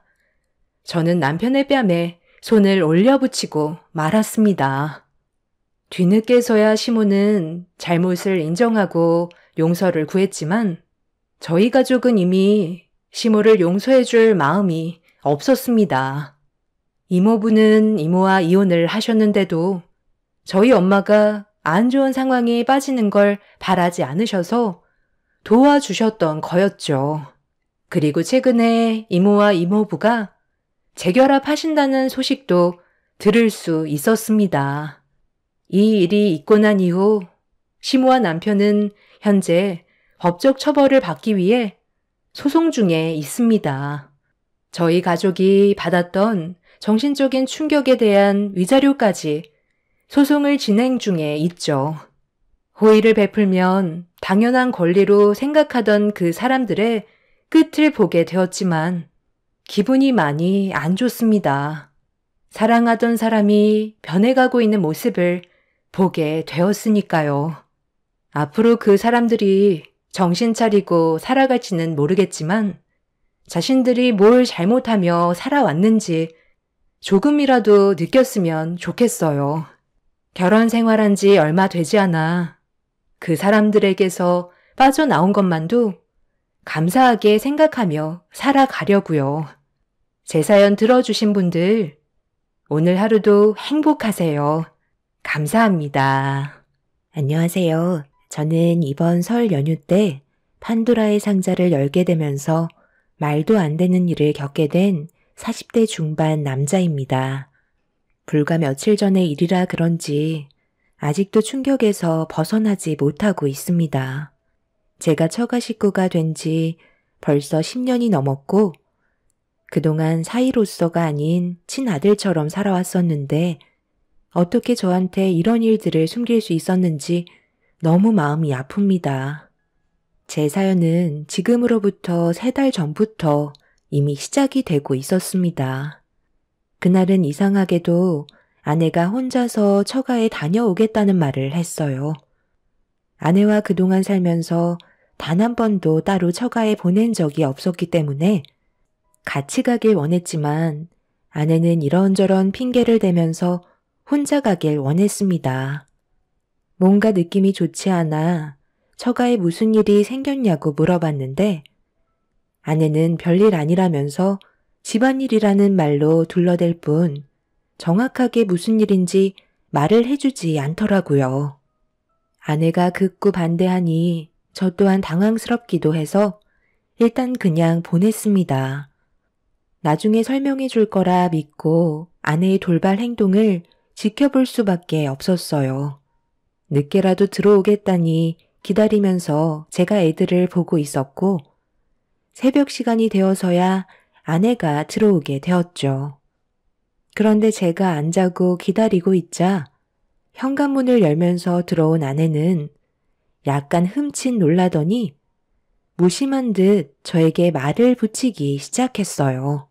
저는 남편의 뺨에 손을 올려붙이고 말았습니다. 뒤늦게서야 시모는 잘못을 인정하고 용서를 구했지만 저희 가족은 이미 시모를 용서해줄 마음이 없었습니다. 이모부는 이모와 이혼을 하셨는데도 저희 엄마가 안 좋은 상황에 빠지는 걸 바라지 않으셔서 도와주셨던 거였죠. 그리고 최근에 이모와 이모부가 재결합하신다는 소식도 들을 수 있었습니다. 이 일이 있고 난 이후 시모와 남편은 현재 법적 처벌을 받기 위해 소송 중에 있습니다. 저희 가족이 받았던 정신적인 충격에 대한 위자료까지 소송을 진행 중에 있죠. 호의를 베풀면 당연한 권리로 생각하던 그 사람들의 끝을 보게 되었지만 기분이 많이 안 좋습니다. 사랑하던 사람이 변해가고 있는 모습을 보게 되었으니까요. 앞으로 그 사람들이 정신 차리고 살아갈지는 모르겠지만 자신들이 뭘 잘못하며 살아왔는지 조금이라도 느꼈으면 좋겠어요. 결혼 생활한 지 얼마 되지 않아 그 사람들에게서 빠져나온 것만도 감사하게 생각하며 살아가려고요. 제 사연 들어주신 분들 오늘 하루도 행복하세요. 감사합니다. 안녕하세요. 저는 이번 설 연휴 때 판도라의 상자를 열게 되면서 말도 안 되는 일을 겪게 된 40대 중반 남자입니다. 불과 며칠 전의 일이라 그런지 아직도 충격에서 벗어나지 못하고 있습니다. 제가 처가 식구가 된 지 벌써 10년이 넘었고 그동안 사이로서가 아닌 친아들처럼 살아왔었는데 어떻게 저한테 이런 일들을 숨길 수 있었는지 너무 마음이 아픕니다. 제 사연은 지금으로부터 3달 전부터 이미 시작이 되고 있었습니다. 그날은 이상하게도 아내가 혼자서 처가에 다녀오겠다는 말을 했어요. 아내와 그동안 살면서 단 한 번도 따로 처가에 보낸 적이 없었기 때문에 같이 가길 원했지만 아내는 이런저런 핑계를 대면서 혼자 가길 원했습니다. 뭔가 느낌이 좋지 않아 처가에 무슨 일이 생겼냐고 물어봤는데 아내는 별일 아니라면서 집안일이라는 말로 둘러댈 뿐 정확하게 무슨 일인지 말을 해주지 않더라고요. 아내가 극구 반대하니 저 또한 당황스럽기도 해서 일단 그냥 보냈습니다. 나중에 설명해 줄 거라 믿고 아내의 돌발 행동을 지켜볼 수밖에 없었어요. 늦게라도 들어오겠다니 기다리면서 제가 애들을 보고 있었고 새벽 시간이 되어서야 아내가 들어오게 되었죠. 그런데 제가 안 자고 기다리고 있자 현관문을 열면서 들어온 아내는 약간 흠칫 놀라더니 무심한 듯 저에게 말을 붙이기 시작했어요.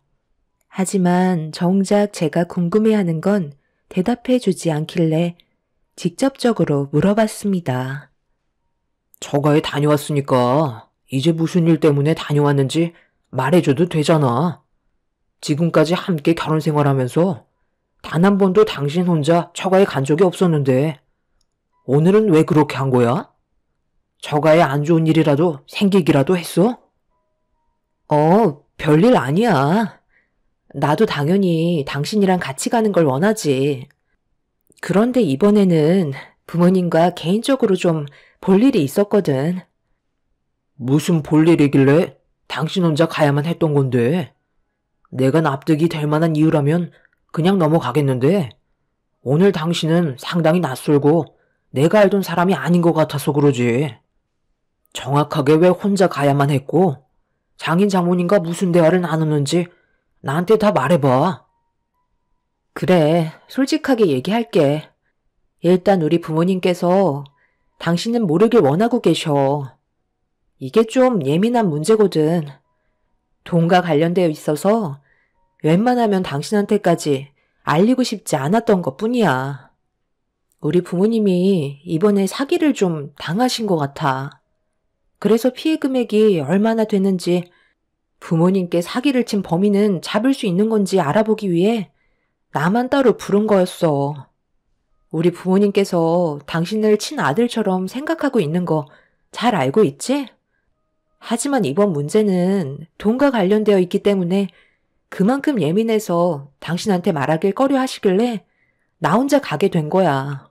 하지만 정작 제가 궁금해하는 건 대답해 주지 않길래 직접적으로 물어봤습니다. 처가에 다녀왔으니까 이제 무슨 일 때문에 다녀왔는지 말해줘도 되잖아. 지금까지 함께 결혼 생활하면서 단 한 번도 당신 혼자 처가에 간 적이 없었는데 오늘은 왜 그렇게 한 거야? 처가에 안 좋은 일이라도 생기기라도 했어? 별일 아니야. 나도 당연히 당신이랑 같이 가는 걸 원하지. 그런데 이번에는 부모님과 개인적으로 좀 볼 일이 있었거든. 무슨 볼일이길래 당신 혼자 가야만 했던 건데. 내가 납득이 될 만한 이유라면 그냥 넘어가겠는데 오늘 당신은 상당히 낯설고 내가 알던 사람이 아닌 것 같아서 그러지. 정확하게 왜 혼자 가야만 했고 장인 장모님과 무슨 대화를 나눴는지 나한테 다 말해봐. 그래, 솔직하게 얘기할게. 일단 우리 부모님께서 당신은 모르길 원하고 계셔. 이게 좀 예민한 문제거든. 돈과 관련되어 있어서 웬만하면 당신한테까지 알리고 싶지 않았던 것 뿐이야. 우리 부모님이 이번에 사기를 좀 당하신 것 같아. 그래서 피해 금액이 얼마나 되는지 부모님께 사기를 친 범인은 잡을 수 있는 건지 알아보기 위해 나만 따로 부른 거였어. 우리 부모님께서 당신을 친아들처럼 생각하고 있는 거 잘 알고 있지? 하지만 이번 문제는 돈과 관련되어 있기 때문에 그만큼 예민해서 당신한테 말하길 꺼려 하시길래 나 혼자 가게 된 거야.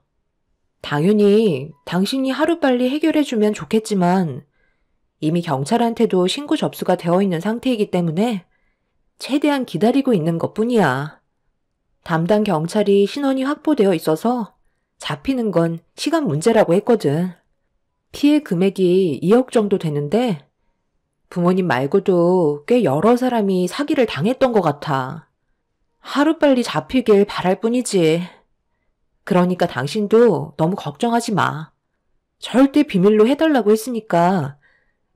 당연히 당신이 하루빨리 해결해주면 좋겠지만 이미 경찰한테도 신고 접수가 되어 있는 상태이기 때문에 최대한 기다리고 있는 것뿐이야. 담당 경찰이 신원이 확보되어 있어서 잡히는 건 시간 문제라고 했거든. 피해 금액이 2억 정도 되는데 부모님 말고도 꽤 여러 사람이 사기를 당했던 것 같아. 하루빨리 잡히길 바랄 뿐이지. 그러니까 당신도 너무 걱정하지 마. 절대 비밀로 해달라고 했으니까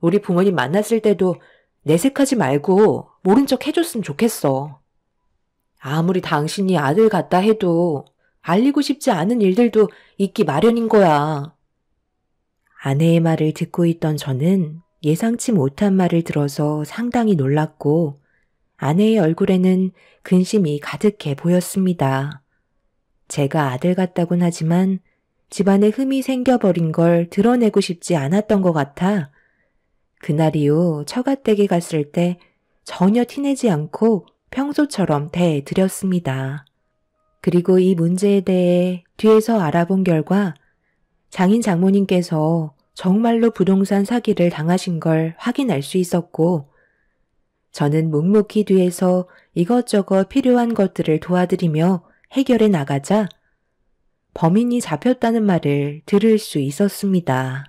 우리 부모님 만났을 때도 내색하지 말고 모른 척 해줬으면 좋겠어. 아무리 당신이 아들 같다 해도 알리고 싶지 않은 일들도 있기 마련인 거야. 아내의 말을 듣고 있던 저는 예상치 못한 말을 들어서 상당히 놀랐고 아내의 얼굴에는 근심이 가득해 보였습니다. 제가 아들 같다곤 하지만 집안에 흠이 생겨버린 걸 드러내고 싶지 않았던 것 같아 그날 이후 처가댁에 갔을 때 전혀 티내지 않고 평소처럼 대해드렸습니다. 그리고 이 문제에 대해 뒤에서 알아본 결과 장인 장모님께서 정말로 부동산 사기를 당하신 걸 확인할 수 있었고 저는 묵묵히 뒤에서 이것저것 필요한 것들을 도와드리며 해결해 나가자 범인이 잡혔다는 말을 들을 수 있었습니다.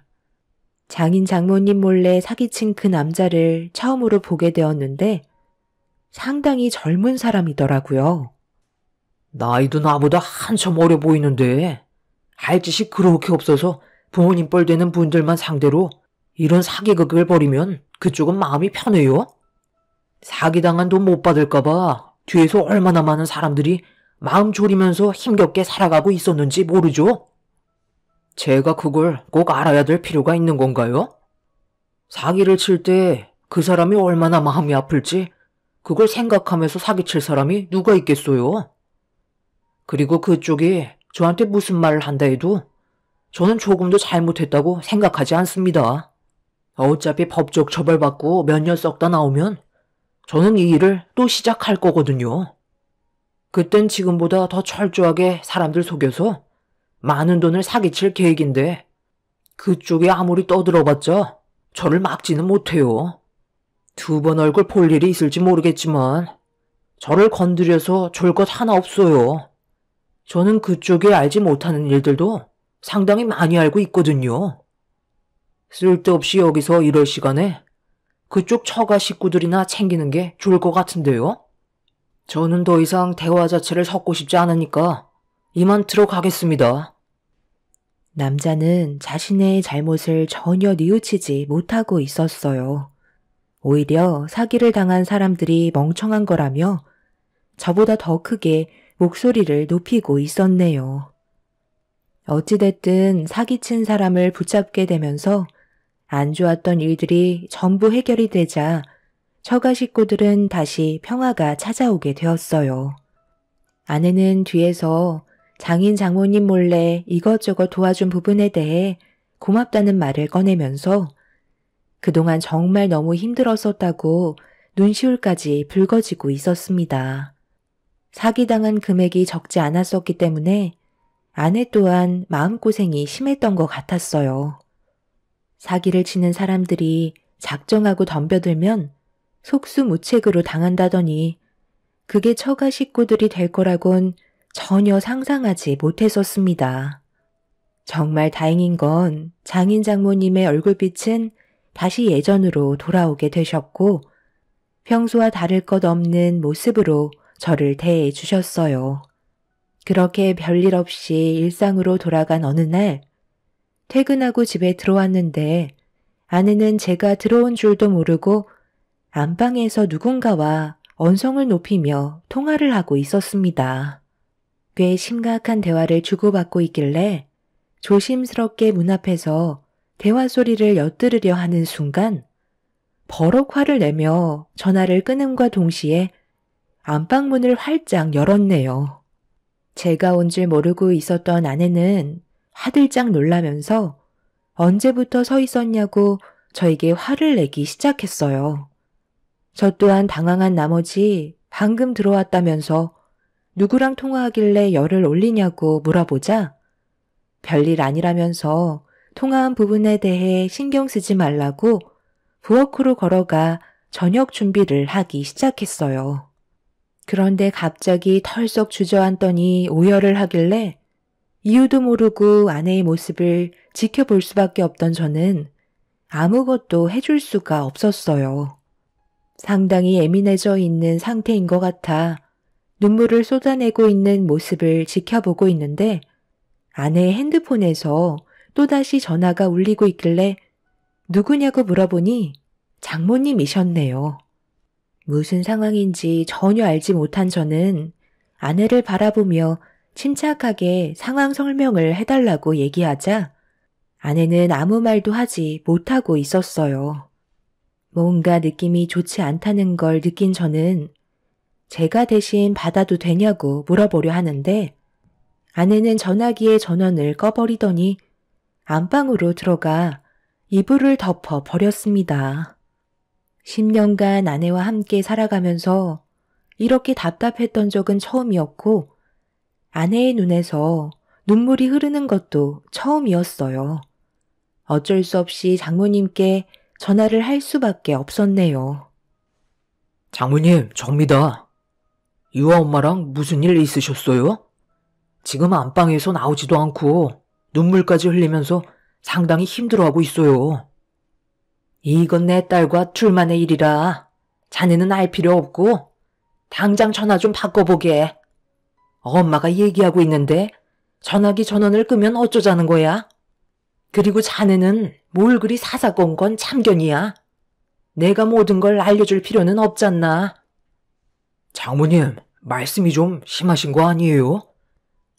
장인 장모님 몰래 사기친 그 남자를 처음으로 보게 되었는데 상당히 젊은 사람이더라고요. 나이도 나보다 한참 어려 보이는데 할 짓이 그렇게 없어서 부모님 뻘 되는 분들만 상대로 이런 사기극을 벌이면 그쪽은 마음이 편해요? 사기당한 돈 못 받을까봐 뒤에서 얼마나 많은 사람들이 마음 졸이면서 힘겹게 살아가고 있었는지 모르죠? 제가 그걸 꼭 알아야 될 필요가 있는 건가요? 사기를 칠 때 그 사람이 얼마나 마음이 아플지 그걸 생각하면서 사기칠 사람이 누가 있겠어요? 그리고 그쪽이 저한테 무슨 말을 한다 해도 저는 조금도 잘못했다고 생각하지 않습니다. 어차피 법적 처벌받고 몇 년 썩다 나오면 저는 이 일을 또 시작할 거거든요. 그땐 지금보다 더 철저하게 사람들 속여서 많은 돈을 사기칠 계획인데 그쪽이 아무리 떠들어봤자 저를 막지는 못해요. 2번 얼굴 볼 일이 있을지 모르겠지만 저를 건드려서 좋을 것 하나 없어요. 저는 그쪽이 알지 못하는 일들도 상당히 많이 알고 있거든요. 쓸데없이 여기서 이럴 시간에 그쪽 처가 식구들이나 챙기는 게 좋을 것 같은데요. 저는 더 이상 대화 자체를 섞고 싶지 않으니까 이만 들어가겠습니다. 남자는 자신의 잘못을 전혀 뉘우치지 못하고 있었어요. 오히려 사기를 당한 사람들이 멍청한 거라며 저보다 더 크게 목소리를 높이고 있었네요. 어찌됐든 사기친 사람을 붙잡게 되면서 안 좋았던 일들이 전부 해결이 되자 처가 식구들은 다시 평화가 찾아오게 되었어요. 아내는 뒤에서 장인 장모님 몰래 이것저것 도와준 부분에 대해 고맙다는 말을 꺼내면서 그동안 정말 너무 힘들었었다고 눈시울까지 붉어지고 있었습니다. 사기당한 금액이 적지 않았었기 때문에 아내 또한 마음고생이 심했던 것 같았어요. 사기를 치는 사람들이 작정하고 덤벼들면 속수무책으로 당한다더니 그게 처가 식구들이 될 거라곤 전혀 상상하지 못했었습니다. 정말 다행인 건 장인 장모님의 얼굴빛은 다시 예전으로 돌아오게 되셨고 평소와 다를 것 없는 모습으로 저를 대해 주셨어요. 그렇게 별일 없이 일상으로 돌아간 어느 날 퇴근하고 집에 들어왔는데 아내는 제가 들어온 줄도 모르고 안방에서 누군가와 언성을 높이며 통화를 하고 있었습니다. 꽤 심각한 대화를 주고받고 있길래 조심스럽게 문 앞에서 대화 소리를 엿들으려 하는 순간 버럭 화를 내며 전화를 끊음과 동시에 안방문을 활짝 열었네요. 제가 온 줄 모르고 있었던 아내는 화들짝 놀라면서 언제부터 서 있었냐고 저에게 화를 내기 시작했어요. 저 또한 당황한 나머지 방금 들어왔다면서 누구랑 통화하길래 열을 올리냐고 물어보자 별일 아니라면서 통화한 부분에 대해 신경 쓰지 말라고 부엌으로 걸어가 저녁 준비를 하기 시작했어요. 그런데 갑자기 털썩 주저앉더니 오열을 하길래 이유도 모르고 아내의 모습을 지켜볼 수밖에 없던 저는 아무것도 해줄 수가 없었어요. 상당히 예민해져 있는 상태인 것 같아 눈물을 쏟아내고 있는 모습을 지켜보고 있는데 아내의 핸드폰에서 또다시 전화가 울리고 있길래 누구냐고 물어보니 장모님이셨네요. 무슨 상황인지 전혀 알지 못한 저는 아내를 바라보며 침착하게 상황 설명을 해달라고 얘기하자 아내는 아무 말도 하지 못하고 있었어요. 뭔가 느낌이 좋지 않다는 걸 느낀 저는 제가 대신 받아도 되냐고 물어보려 하는데 아내는 전화기의 전원을 꺼버리더니 안방으로 들어가 이불을 덮어 버렸습니다. 10년간 아내와 함께 살아가면서 이렇게 답답했던 적은 처음이었고 아내의 눈에서 눈물이 흐르는 것도 처음이었어요. 어쩔 수 없이 장모님께 전화를 할 수밖에 없었네요. 장모님, 접니다. 유아 엄마랑 무슨 일 있으셨어요? 지금 안방에서 나오지도 않고 눈물까지 흘리면서 상당히 힘들어하고 있어요. 이건 내 딸과 둘만의 일이라 자네는 알 필요 없고 당장 전화 좀 바꿔보게. 엄마가 얘기하고 있는데 전화기 전원을 끄면 어쩌자는 거야? 그리고 자네는 뭘 그리 사사건건 참견이야. 내가 모든 걸 알려줄 필요는 없잖나. 장모님, 말씀이 좀 심하신 거 아니에요?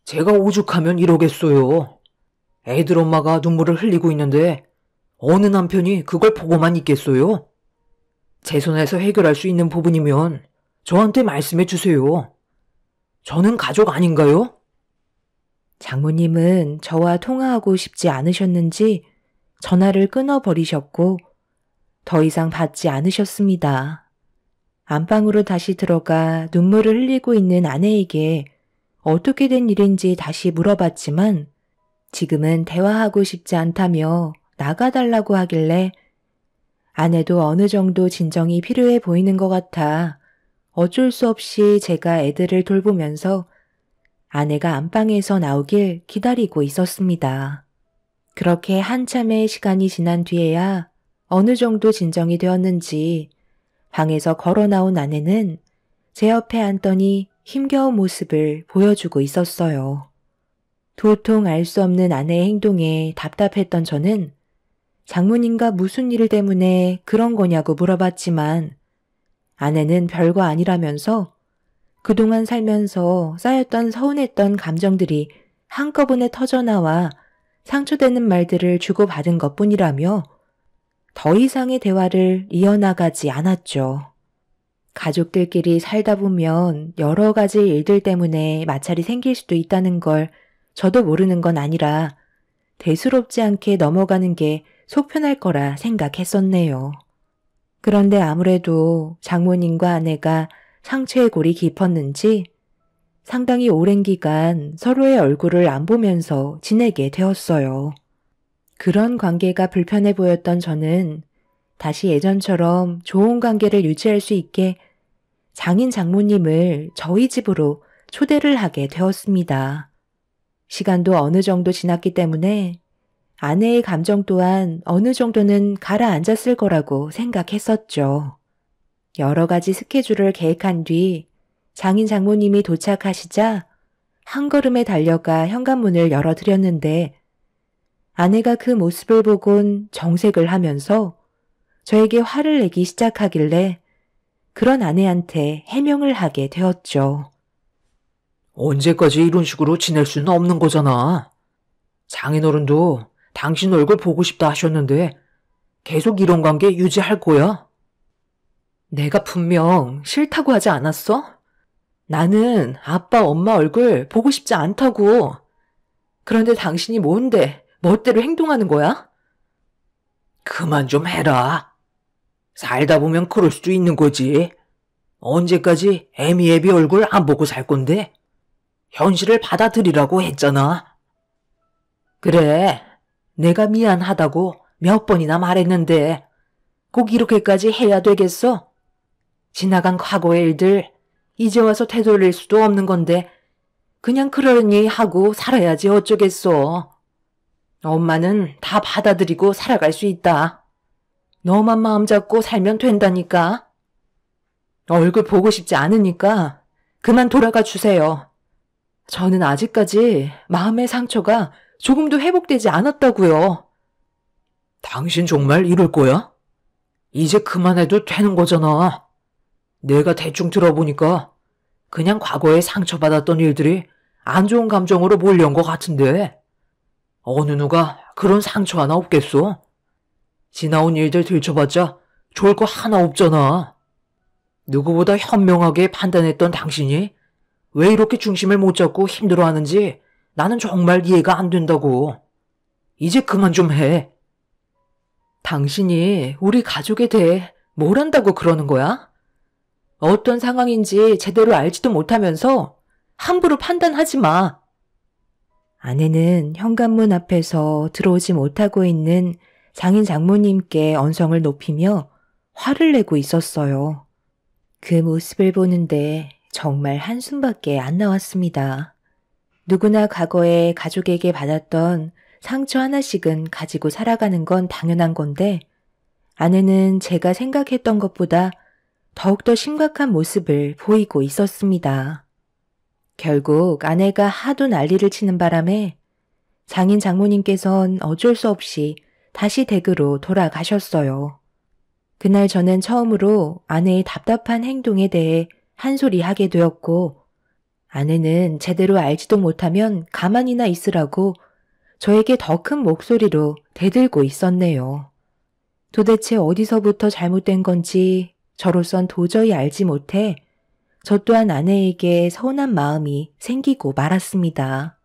제가 오죽하면 이러겠어요. 애들 엄마가 눈물을 흘리고 있는데 어느 남편이 그걸 보고만 있겠어요? 제 손에서 해결할 수 있는 부분이면 저한테 말씀해 주세요. 저는 가족 아닌가요? 장모님은 저와 통화하고 싶지 않으셨는지 전화를 끊어버리셨고 더 이상 받지 않으셨습니다. 안방으로 다시 들어가 눈물을 흘리고 있는 아내에게 어떻게 된 일인지 다시 물어봤지만 지금은 대화하고 싶지 않다며 나가달라고 하길래 아내도 어느 정도 진정이 필요해 보이는 것 같아 어쩔 수 없이 제가 애들을 돌보면서 아내가 안방에서 나오길 기다리고 있었습니다. 그렇게 한참의 시간이 지난 뒤에야 어느 정도 진정이 되었는지 방에서 걸어 나온 아내는 제 옆에 앉더니 힘겨운 모습을 보여주고 있었어요. 도통 알 수 없는 아내의 행동에 답답했던 저는 장모님과 무슨 일 때문에 그런 거냐고 물어봤지만 아내는 별거 아니라면서 그동안 살면서 쌓였던 서운했던 감정들이 한꺼번에 터져나와 상처되는 말들을 주고받은 것뿐이라며 더 이상의 대화를 이어나가지 않았죠. 가족들끼리 살다 보면 여러 가지 일들 때문에 마찰이 생길 수도 있다는 걸 저도 모르는 건 아니라 대수롭지 않게 넘어가는 게 속편할 거라 생각했었네요. 그런데 아무래도 장모님과 아내가 상처의 골이 깊었는지 상당히 오랜 기간 서로의 얼굴을 안 보면서 지내게 되었어요. 그런 관계가 불편해 보였던 저는 다시 예전처럼 좋은 관계를 유지할 수 있게 장인 장모님을 저희 집으로 초대를 하게 되었습니다. 시간도 어느 정도 지났기 때문에 아내의 감정 또한 어느 정도는 가라앉았을 거라고 생각했었죠. 여러 가지 스케줄을 계획한 뒤 장인 장모님이 도착하시자 한 걸음에 달려가 현관문을 열어드렸는데 아내가 그 모습을 보곤 정색을 하면서 저에게 화를 내기 시작하길래 그런 아내한테 해명을 하게 되었죠. 언제까지 이런 식으로 지낼 수는 없는 거잖아. 장인어른도 당신 얼굴 보고 싶다 하셨는데 계속 이런 관계 유지할 거야? 내가 분명 싫다고 하지 않았어? 나는 아빠, 엄마 얼굴 보고 싶지 않다고. 그런데 당신이 뭔데 멋대로 행동하는 거야? 그만 좀 해라. 살다 보면 그럴 수도 있는 거지. 언제까지 애미 얼굴 안 보고 살 건데? 현실을 받아들이라고 했잖아. 그래, 내가 미안하다고 몇 번이나 말했는데 꼭 이렇게까지 해야 되겠어? 지나간 과거의 일들 이제 와서 되돌릴 수도 없는 건데 그냥 그러니 하고 살아야지 어쩌겠어. 엄마는 다 받아들이고 살아갈 수 있다. 너만 마음 잡고 살면 된다니까. 얼굴 보고 싶지 않으니까 그만 돌아가 주세요. 저는 아직까지 마음의 상처가 조금도 회복되지 않았다고요. 당신 정말 이럴 거야? 이제 그만해도 되는 거잖아. 내가 대충 들어보니까 그냥 과거에 상처받았던 일들이 안 좋은 감정으로 몰려온 것 같은데 어느 누가 그런 상처 하나 없겠어? 지나온 일들 들춰봤자 좋을 거 하나 없잖아. 누구보다 현명하게 판단했던 당신이 왜 이렇게 중심을 못 잡고 힘들어하는지 나는 정말 이해가 안 된다고. 이제 그만 좀 해. 당신이 우리 가족에 대해 뭘 안다고 그러는 거야? 어떤 상황인지 제대로 알지도 못하면서 함부로 판단하지 마. 아내는 현관문 앞에서 들어오지 못하고 있는 장인 장모님께 언성을 높이며 화를 내고 있었어요. 그 모습을 보는데 정말 한숨밖에 안 나왔습니다. 누구나 과거에 가족에게 받았던 상처 하나씩은 가지고 살아가는 건 당연한 건데 아내는 제가 생각했던 것보다 더욱더 심각한 모습을 보이고 있었습니다. 결국 아내가 하도 난리를 치는 바람에 장인 장모님께선 어쩔 수 없이 다시 댁으로 돌아가셨어요. 그날 저는 처음으로 아내의 답답한 행동에 대해 한 소리 하게 되었고 아내는 제대로 알지도 못하면 가만히나 있으라고 저에게 더 큰 목소리로 대들고 있었네요. 도대체 어디서부터 잘못된 건지 저로선 도저히 알지 못해 저 또한 아내에게 서운한 마음이 생기고 말았습니다.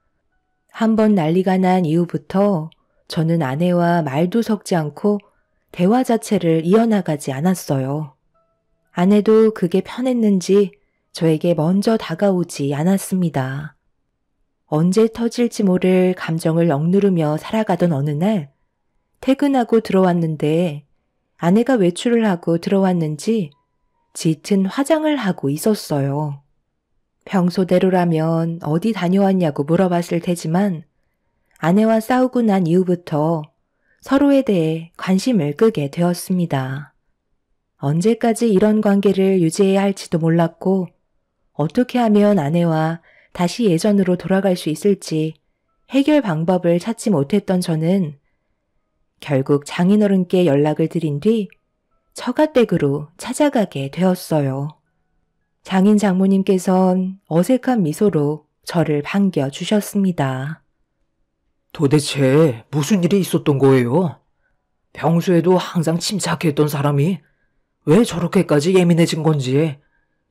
한번 난리가 난 이후부터 저는 아내와 말도 섞지 않고 대화 자체를 이어나가지 않았어요. 아내도 그게 편했는지 저에게 먼저 다가오지 않았습니다. 언제 터질지 모를 감정을 억누르며 살아가던 어느 날 퇴근하고 들어왔는데 아내가 외출을 하고 들어왔는지 짙은 화장을 하고 있었어요. 평소대로라면 어디 다녀왔냐고 물어봤을 테지만 아내와 싸우고 난 이후부터 서로에 대해 관심을 끄게 되었습니다. 언제까지 이런 관계를 유지해야 할지도 몰랐고 어떻게 하면 아내와 다시 예전으로 돌아갈 수 있을지 해결 방법을 찾지 못했던 저는 결국 장인어른께 연락을 드린 뒤 처가댁으로 찾아가게 되었어요. 장인 장모님께선 어색한 미소로 저를 반겨주셨습니다. 도대체 무슨 일이 있었던 거예요? 평소에도 항상 침착했던 사람이 왜 저렇게까지 예민해진 건지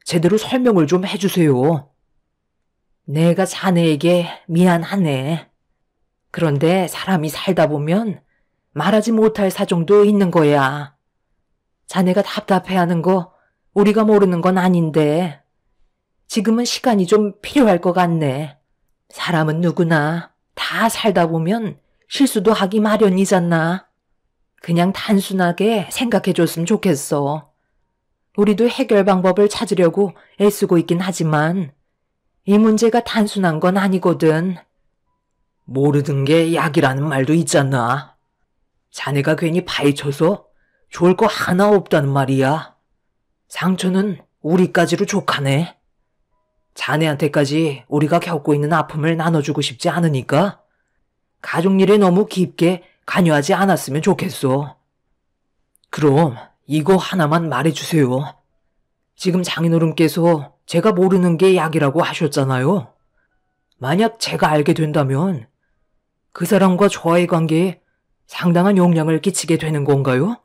제대로 설명을 좀 해주세요. 내가 자네에게 미안하네. 그런데 사람이 살다 보면 말하지 못할 사정도 있는 거야. 자네가 답답해하는 거 우리가 모르는 건 아닌데 지금은 시간이 좀 필요할 것 같네. 사람은 누구나 다 살다 보면 실수도 하기 마련이잖아. 그냥 단순하게 생각해줬으면 좋겠어. 우리도 해결 방법을 찾으려고 애쓰고 있긴 하지만 이 문제가 단순한 건 아니거든. 모르는 게 약이라는 말도 있잖아. 자네가 괜히 파헤쳐서 좋을 거 하나 없다는 말이야. 상처는 우리까지로 족하네. 자네한테까지 우리가 겪고 있는 아픔을 나눠주고 싶지 않으니까 가족 일에 너무 깊게 관여하지 않았으면 좋겠어. 그럼 이거 하나만 말해주세요. 지금 장인어른께서 제가 모르는 게 약이라고 하셨잖아요. 만약 제가 알게 된다면 그 사람과 저와의 관계에 상당한 영향을 끼치게 되는 건가요?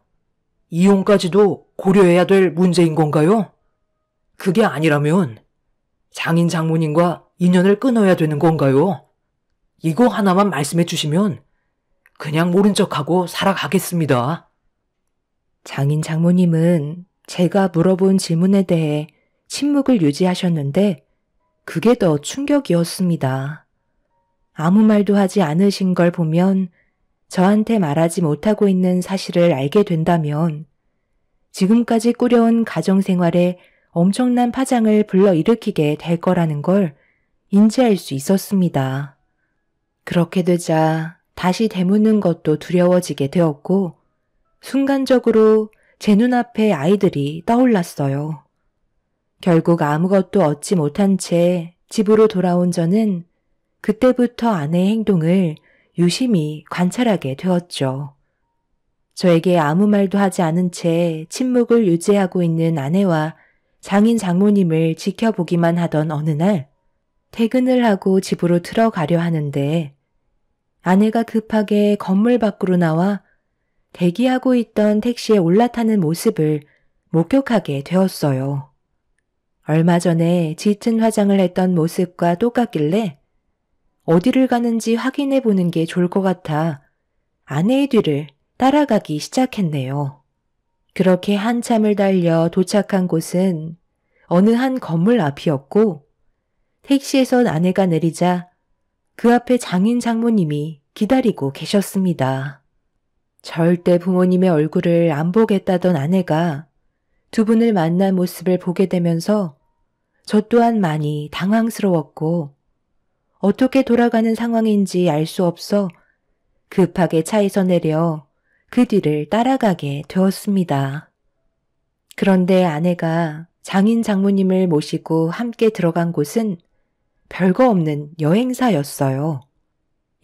이혼까지도 고려해야 될 문제인 건가요? 그게 아니라면 장인 장모님과 인연을 끊어야 되는 건가요? 이거 하나만 말씀해 주시면 그냥 모른 척하고 살아가겠습니다. 장인 장모님은 제가 물어본 질문에 대해 침묵을 유지하셨는데 그게 더 충격이었습니다. 아무 말도 하지 않으신 걸 보면 저한테 말하지 못하고 있는 사실을 알게 된다면 지금까지 꾸려온 가정생활에 엄청난 파장을 불러일으키게 될 거라는 걸 인지할 수 있었습니다. 그렇게 되자 다시 되묻는 것도 두려워지게 되었고 순간적으로 제 눈앞에 아이들이 떠올랐어요. 결국 아무것도 얻지 못한 채 집으로 돌아온 저는 그때부터 아내의 행동을 유심히 관찰하게 되었죠. 저에게 아무 말도 하지 않은 채 침묵을 유지하고 있는 아내와 장인 장모님을 지켜보기만 하던 어느 날 퇴근을 하고 집으로 들어가려 하는데 아내가 급하게 건물 밖으로 나와 대기하고 있던 택시에 올라타는 모습을 목격하게 되었어요. 얼마 전에 짙은 화장을 했던 모습과 똑같길래 어디를 가는지 확인해 보는 게 좋을 것 같아 아내의 뒤를 따라가기 시작했네요. 그렇게 한참을 달려 도착한 곳은 어느 한 건물 앞이었고 택시에서 아내가 내리자 그 앞에 장인 장모님이 기다리고 계셨습니다. 절대 부모님의 얼굴을 안 보겠다던 아내가 두 분을 만난 모습을 보게 되면서 저 또한 많이 당황스러웠고 어떻게 돌아가는 상황인지 알 수 없어 급하게 차에서 내려 그 뒤를 따라가게 되었습니다. 그런데 아내가 장인 장모님을 모시고 함께 들어간 곳은 별거 없는 여행사였어요.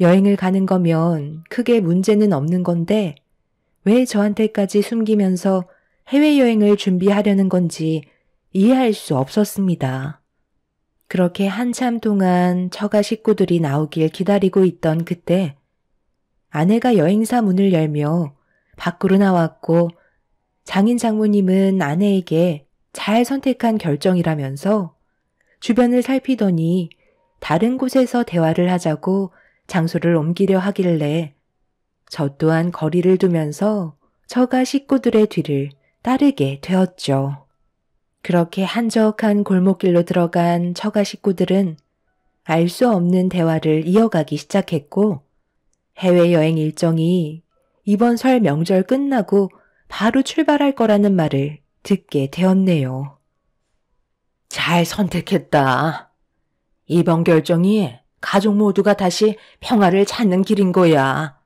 여행을 가는 거면 크게 문제는 없는 건데 왜 저한테까지 숨기면서 해외여행을 준비하려는 건지 이해할 수 없었습니다. 그렇게 한참 동안 처가 식구들이 나오길 기다리고 있던 그때 아내가 여행사 문을 열며 밖으로 나왔고 장인 장모님은 아내에게 잘 선택한 결정이라면서 주변을 살피더니 다른 곳에서 대화를 하자고 장소를 옮기려 하길래 저 또한 거리를 두면서 처가 식구들의 뒤를 따르게 되었죠. 그렇게 한적한 골목길로 들어간 처가 식구들은 알 수 없는 대화를 이어가기 시작했고 해외여행 일정이 이번 설 명절 끝나고 바로 출발할 거라는 말을 듣게 되었네요. 잘 선택했다. 이번 결정이 가족 모두가 다시 평화를 찾는 길인 거야.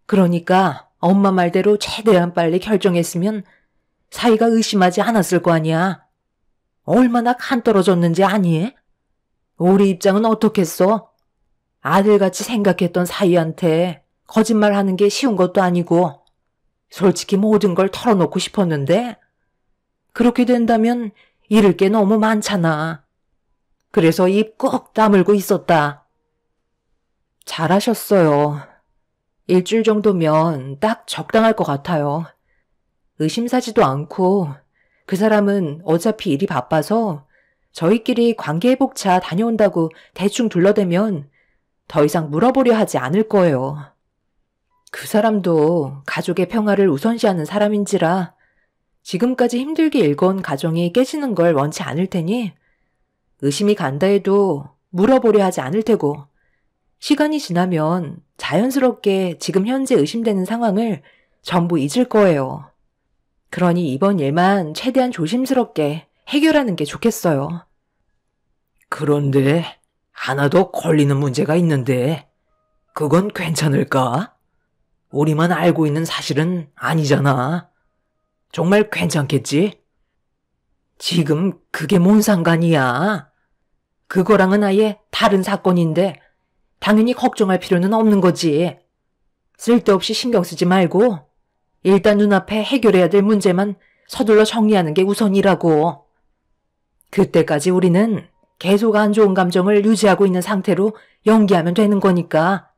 그러니까 엄마 말대로 최대한 빨리 결정했으면 사이가 의심하지 않았을 거 아니야. 얼마나 간 떨어졌는지 아니? 우리 입장은 어떻겠어? 아들같이 생각했던 사이한테 거짓말하는 게 쉬운 것도 아니고 솔직히 모든 걸 털어놓고 싶었는데 그렇게 된다면 잃을 게 너무 많잖아. 그래서 입 꼭 다물고 있었다. 잘하셨어요. 일주일 정도면 딱 적당할 것 같아요. 의심사지도 않고 그 사람은 어차피 일이 바빠서 저희끼리 관계회복차 다녀온다고 대충 둘러대면 더 이상 물어보려 하지 않을 거예요. 그 사람도 가족의 평화를 우선시하는 사람인지라 지금까지 힘들게 일궈온 가정이 깨지는 걸 원치 않을 테니 의심이 간다 해도 물어보려 하지 않을 테고 시간이 지나면 자연스럽게 지금 현재 의심되는 상황을 전부 잊을 거예요. 그러니 이번 일만 최대한 조심스럽게 해결하는 게 좋겠어요. 그런데 하나 더 걸리는 문제가 있는데 그건 괜찮을까? 우리만 알고 있는 사실은 아니잖아. 정말 괜찮겠지? 지금 그게 뭔 상관이야? 그거랑은 아예 다른 사건인데 당연히 걱정할 필요는 없는 거지. 쓸데없이 신경 쓰지 말고 일단 눈앞에 해결해야 될 문제만 서둘러 정리하는 게 우선이라고. 그때까지 우리는 계속 안 좋은 감정을 유지하고 있는 상태로 연기하면 되는 거니까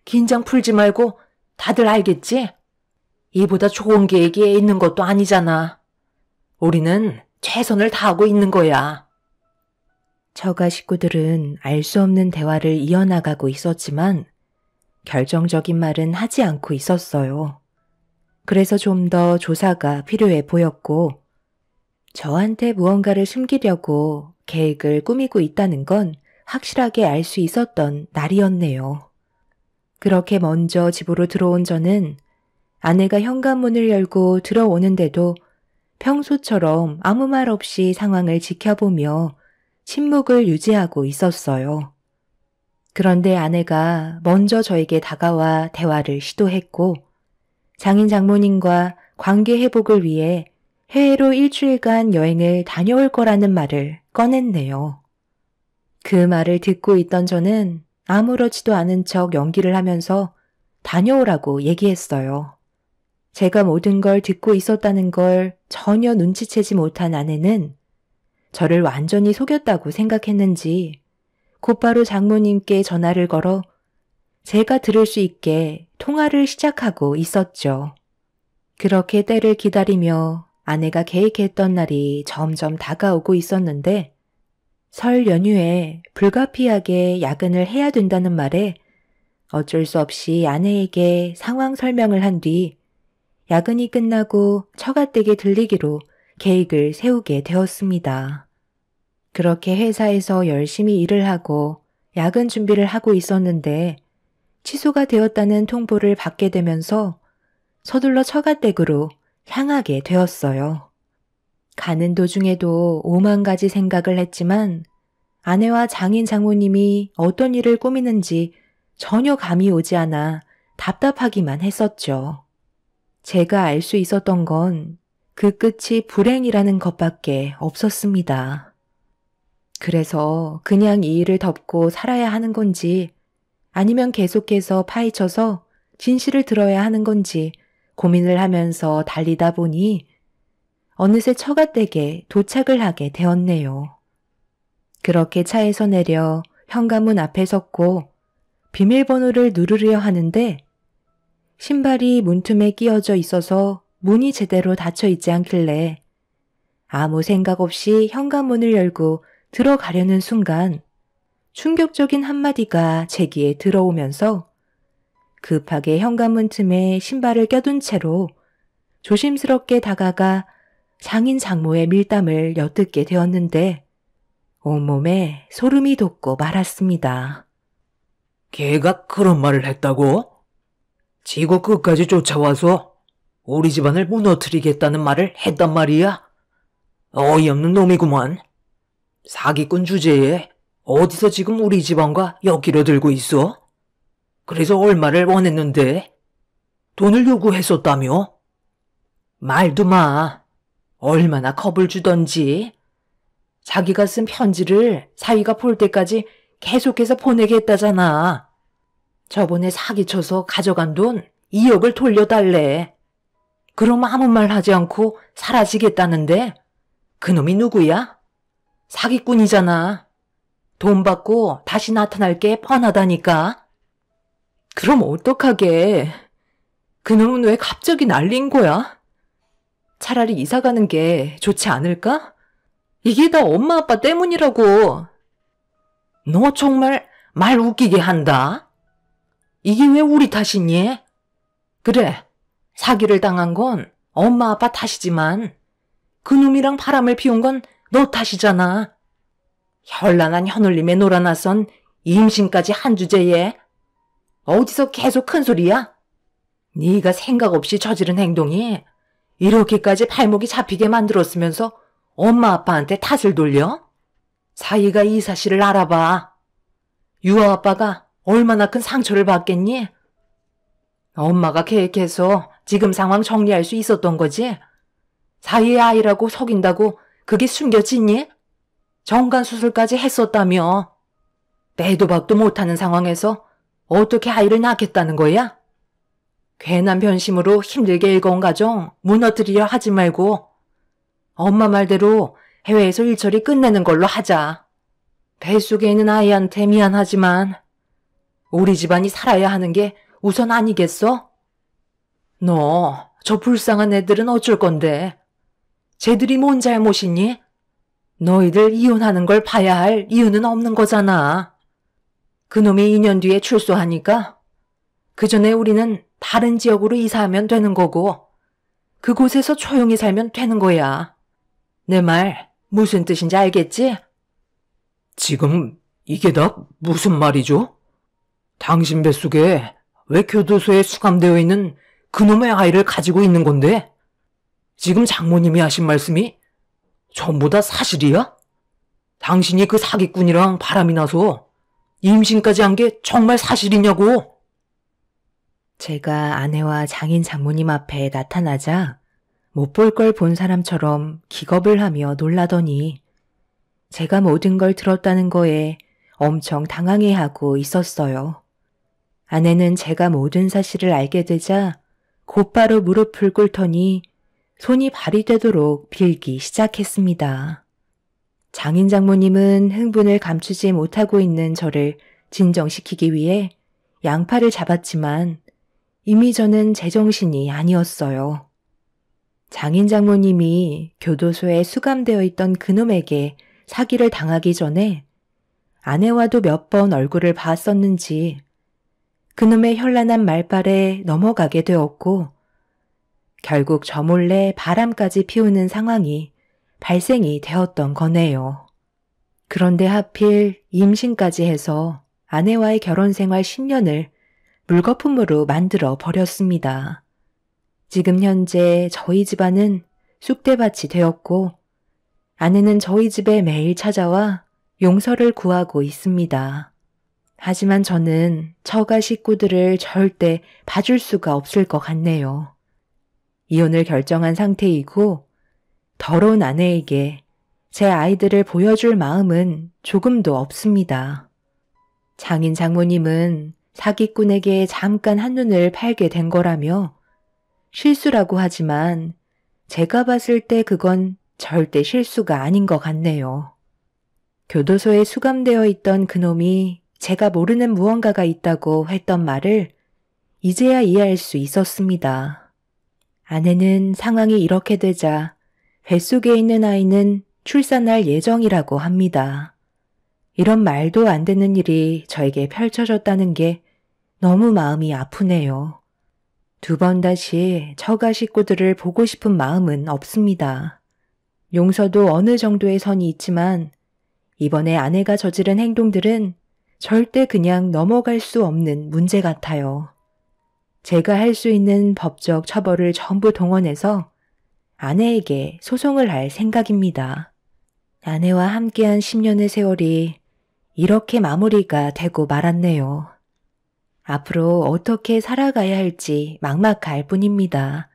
긴장 풀지 말고 다들 알겠지? 이보다 좋은 계획이 있는 것도 아니잖아. 우리는 최선을 다하고 있는 거야. 처가 식구들은 알 수 없는 대화를 이어나가고 있었지만 결정적인 말은 하지 않고 있었어요. 그래서 좀 더 조사가 필요해 보였고 저한테 무언가를 숨기려고 계획을 꾸미고 있다는 건 확실하게 알 수 있었던 날이었네요. 그렇게 먼저 집으로 들어온 저는 아내가 현관문을 열고 들어오는데도 평소처럼 아무 말 없이 상황을 지켜보며 침묵을 유지하고 있었어요. 그런데 아내가 먼저 저에게 다가와 대화를 시도했고 장인 장모님과 관계 회복을 위해 해외로 일주일간 여행을 다녀올 거라는 말을 꺼냈네요. 그 말을 듣고 있던 저는 아무렇지도 않은 척 연기를 하면서 다녀오라고 얘기했어요. 제가 모든 걸 듣고 있었다는 걸 전혀 눈치채지 못한 아내는 저를 완전히 속였다고 생각했는지 곧바로 장모님께 전화를 걸어 제가 들을 수 있게 통화를 시작하고 있었죠. 그렇게 때를 기다리며 아내가 계획했던 날이 점점 다가오고 있었는데 설 연휴에 불가피하게 야근을 해야 된다는 말에 어쩔 수 없이 아내에게 상황 설명을 한 뒤 야근이 끝나고 처갓댁에 들리기로 계획을 세우게 되었습니다. 그렇게 회사에서 열심히 일을 하고 야근 준비를 하고 있었는데 취소가 되었다는 통보를 받게 되면서 서둘러 처갓댁으로 향하게 되었어요. 가는 도중에도 오만 가지 생각을 했지만 아내와 장인 장모님이 어떤 일을 꾸미는지 전혀 감이 오지 않아 답답하기만 했었죠. 제가 알 수 있었던 건 그 끝이 불행이라는 것밖에 없었습니다. 그래서 그냥 이 일을 덮고 살아야 하는 건지 아니면 계속해서 파헤쳐서 진실을 들어야 하는 건지 고민을 하면서 달리다 보니 어느새 처갓댁에 도착을 하게 되었네요. 그렇게 차에서 내려 현관문 앞에 섰고 비밀번호를 누르려 하는데 신발이 문틈에 끼어져 있어서 문이 제대로 닫혀 있지 않길래 아무 생각 없이 현관문을 열고 들어가려는 순간 충격적인 한마디가 제 귀에 들어오면서 급하게 현관문 틈에 신발을 껴둔 채로 조심스럽게 다가가 장인 장모의 밀담을 엿듣게 되었는데 온몸에 소름이 돋고 말았습니다. 걔가 그런 말을 했다고? 지구 끝까지 쫓아와서 우리 집안을 무너뜨리겠다는 말을 했단 말이야? 어이없는 놈이구만. 사기꾼 주제에 어디서 지금 우리 집안과 엮이려 들고 있어? 그래서 얼마를 원했는데? 돈을 요구했었다며? 말도 마. 얼마나 겁을 주던지. 자기가 쓴 편지를 사위가 볼 때까지 계속해서 보내겠다잖아. 저번에 사기쳐서 가져간 돈 2억을 돌려달래. 그럼 아무 말 하지 않고 사라지겠다는데 그놈이 누구야? 사기꾼이잖아. 돈 받고 다시 나타날 게 뻔하다니까. 그럼 어떡하게. 그놈은 왜 갑자기 날린 거야? 차라리 이사 가는 게 좋지 않을까? 이게 다 엄마 아빠 때문이라고. 너 정말 말 웃기게 한다. 이게 왜 우리 탓이니? 그래, 사기를 당한 건 엄마 아빠 탓이지만 그놈이랑 바람을 피운 건 너 탓이잖아. 현란한 현울림에 놀아나선 임신까지 한 주제에 어디서 계속 큰 소리야? 네가 생각 없이 저지른 행동이 이렇게까지 발목이 잡히게 만들었으면서 엄마 아빠한테 탓을 돌려? 사이가 이 사실을 알아봐. 유아 아빠가 얼마나 큰 상처를 받겠니? 엄마가 계획해서 지금 상황 정리할 수 있었던 거지? 사이의 아이라고 속인다고 그게 숨겨지니? 정관수술까지 했었다며. 빼도 박도 못하는 상황에서 어떻게 아이를 낳겠다는 거야? 괜한 변심으로 힘들게 일궈온 가정 무너뜨리려 하지 말고 엄마 말대로 해외에서 일처리 끝내는 걸로 하자. 뱃속에 있는 아이한테 미안하지만 우리 집안이 살아야 하는 게 우선 아니겠어? 너 저 불쌍한 애들은 어쩔 건데? 쟤들이 뭔 잘못이니? 너희들 이혼하는 걸 봐야 할 이유는 없는 거잖아. 그놈이 2년 뒤에 출소하니까 그 전에 우리는 다른 지역으로 이사하면 되는 거고 그곳에서 조용히 살면 되는 거야. 내 말 무슨 뜻인지 알겠지? 지금 이게 다 무슨 말이죠? 당신 뱃속에 왜 교도소에 수감되어 있는 그놈의 아이를 가지고 있는 건데? 지금 장모님이 하신 말씀이 전부 다 사실이야? 당신이 그 사기꾼이랑 바람이 나서 임신까지 한 게 정말 사실이냐고? 제가 아내와 장인 장모님 앞에 나타나자 못 볼 걸 본 사람처럼 기겁을 하며 놀라더니 제가 모든 걸 들었다는 거에 엄청 당황해하고 있었어요. 아내는 제가 모든 사실을 알게 되자 곧바로 무릎을 꿇더니 손이 발이 되도록 빌기 시작했습니다. 장인 장모님은 흥분을 감추지 못하고 있는 저를 진정시키기 위해 양팔을 잡았지만 이미 저는 제정신이 아니었어요. 장인 장모님이 교도소에 수감되어 있던 그놈에게 사기를 당하기 전에 아내와도 몇 번 얼굴을 봤었는지 그놈의 현란한 말발에 넘어가게 되었고 결국 저 몰래 바람까지 피우는 상황이 발생이 되었던 거네요. 그런데 하필 임신까지 해서 아내와의 결혼 생활 10년을 물거품으로 만들어 버렸습니다. 지금 현재 저희 집안은 쑥대밭이 되었고 아내는 저희 집에 매일 찾아와 용서를 구하고 있습니다. 하지만 저는 처가 식구들을 절대 봐줄 수가 없을 것 같네요. 이혼을 결정한 상태이고 더러운 아내에게 제 아이들을 보여줄 마음은 조금도 없습니다. 장인 장모님은 사기꾼에게 잠깐 한눈을 팔게 된 거라며 실수라고 하지만 제가 봤을 때 그건 절대 실수가 아닌 것 같네요. 교도소에 수감되어 있던 그놈이 제가 모르는 무언가가 있다고 했던 말을 이제야 이해할 수 있었습니다. 아내는 상황이 이렇게 되자 뱃속에 있는 아이는 출산할 예정이라고 합니다. 이런 말도 안 되는 일이 저에게 펼쳐졌다는 게 너무 마음이 아프네요. 두 번 다시 처가 식구들을 보고 싶은 마음은 없습니다. 용서도 어느 정도의 선이 있지만 이번에 아내가 저지른 행동들은 절대 그냥 넘어갈 수 없는 문제 같아요. 제가 할 수 있는 법적 처벌을 전부 동원해서 아내에게 소송을 할 생각입니다. 아내와 함께한 10년의 세월이 이렇게 마무리가 되고 말았네요. 앞으로 어떻게 살아가야 할지 막막할 뿐입니다.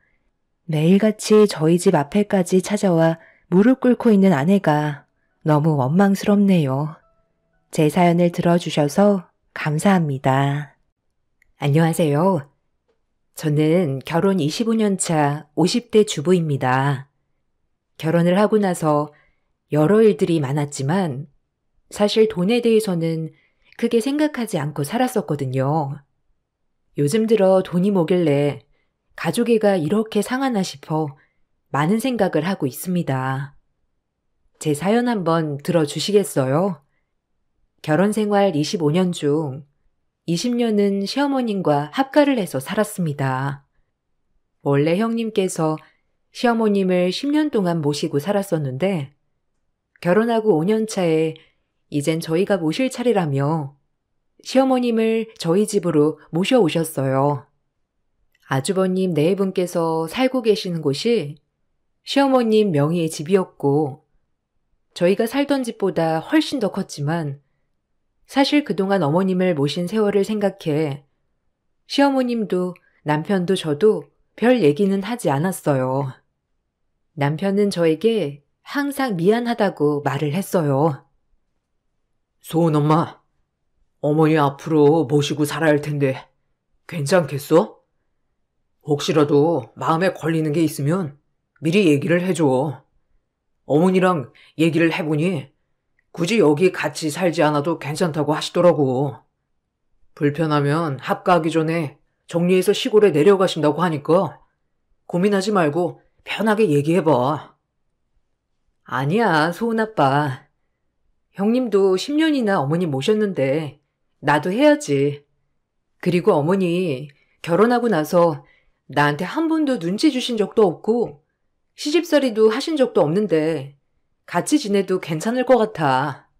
매일같이 저희 집 앞에까지 찾아와 무릎 꿇고 있는 아내가 너무 원망스럽네요. 제 사연을 들어주셔서 감사합니다. 안녕하세요. 저는 결혼 25년 차 50대 주부입니다. 결혼을 하고 나서 여러 일들이 많았지만 사실 돈에 대해서는 크게 생각하지 않고 살았었거든요. 요즘 들어 돈이 뭐길래 가족애가 이렇게 상하나 싶어 많은 생각을 하고 있습니다. 제 사연 한번 들어주시겠어요? 결혼 생활 25년 중 20년은 시어머님과 합가를 해서 살았습니다. 원래 형님께서 시어머님을 10년 동안 모시고 살았었는데 결혼하고 5년 차에 이젠 저희가 모실 차례라며 시어머님을 저희 집으로 모셔오셨어요. 아주버님 네 분께서 살고 계시는 곳이 시어머님 명의의 집이었고 저희가 살던 집보다 훨씬 더 컸지만 사실 그동안 어머님을 모신 세월을 생각해 시어머님도 남편도 저도 별 얘기는 하지 않았어요. 남편은 저에게 항상 미안하다고 말을 했어요. 소은 엄마, 어머니 앞으로 모시고 살아야 할 텐데 괜찮겠어? 혹시라도 마음에 걸리는 게 있으면 미리 얘기를 해줘. 어머니랑 얘기를 해보니 굳이 여기 같이 살지 않아도 괜찮다고 하시더라고. 불편하면 합가하기 전에 정리해서 시골에 내려가신다고 하니까 고민하지 말고 편하게 얘기해봐. 아니야, 소은 아빠. 형님도 10년이나 어머니 모셨는데 나도 해야지. 그리고 어머니 결혼하고 나서 나한테 한 번도 눈치 주신 적도 없고 시집살이도 하신 적도 없는데 같이 지내도 괜찮을 것 같아.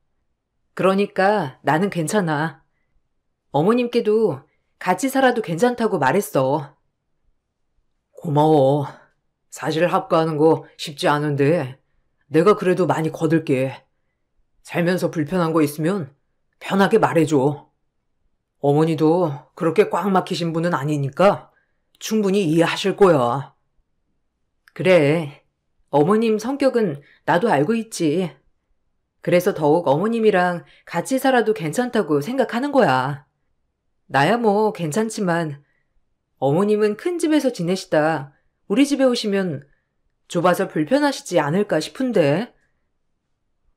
그러니까 나는 괜찮아. 어머님께도 같이 살아도 괜찮다고 말했어. 고마워. 사실 합가하는 거 쉽지 않은데 내가 그래도 많이 거들게. 살면서 불편한 거 있으면 편하게 말해줘. 어머니도 그렇게 꽉 막히신 분은 아니니까 충분히 이해하실 거야. 그래. 어머님 성격은 나도 알고 있지. 그래서 더욱 어머님이랑 같이 살아도 괜찮다고 생각하는 거야. 나야 뭐 괜찮지만 어머님은 큰 집에서 지내시다 우리 집에 오시면 좁아서 불편하시지 않을까 싶은데.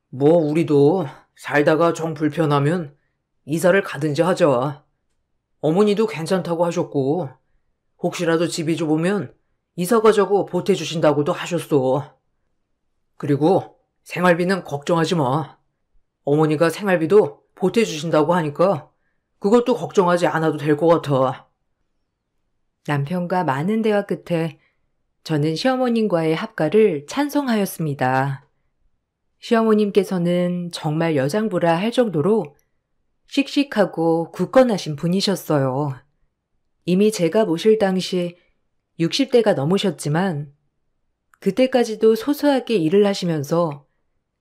뭐 우리도 살다가 정 불편하면 이사를 가든지 하자. 어머니도 괜찮다고 하셨고 혹시라도 집이 좁으면 이사 가자고 보태주신다고도 하셨어. 그리고 생활비는 걱정하지 마. 어머니가 생활비도 보태주신다고 하니까 그것도 걱정하지 않아도 될 것 같아. 남편과 많은 대화 끝에 저는 시어머님과의 합가를 찬성하였습니다. 시어머님께서는 정말 여장부라 할 정도로 씩씩하고 굳건하신 분이셨어요. 이미 제가 모실 당시 60대가 넘으셨지만 그때까지도 소소하게 일을 하시면서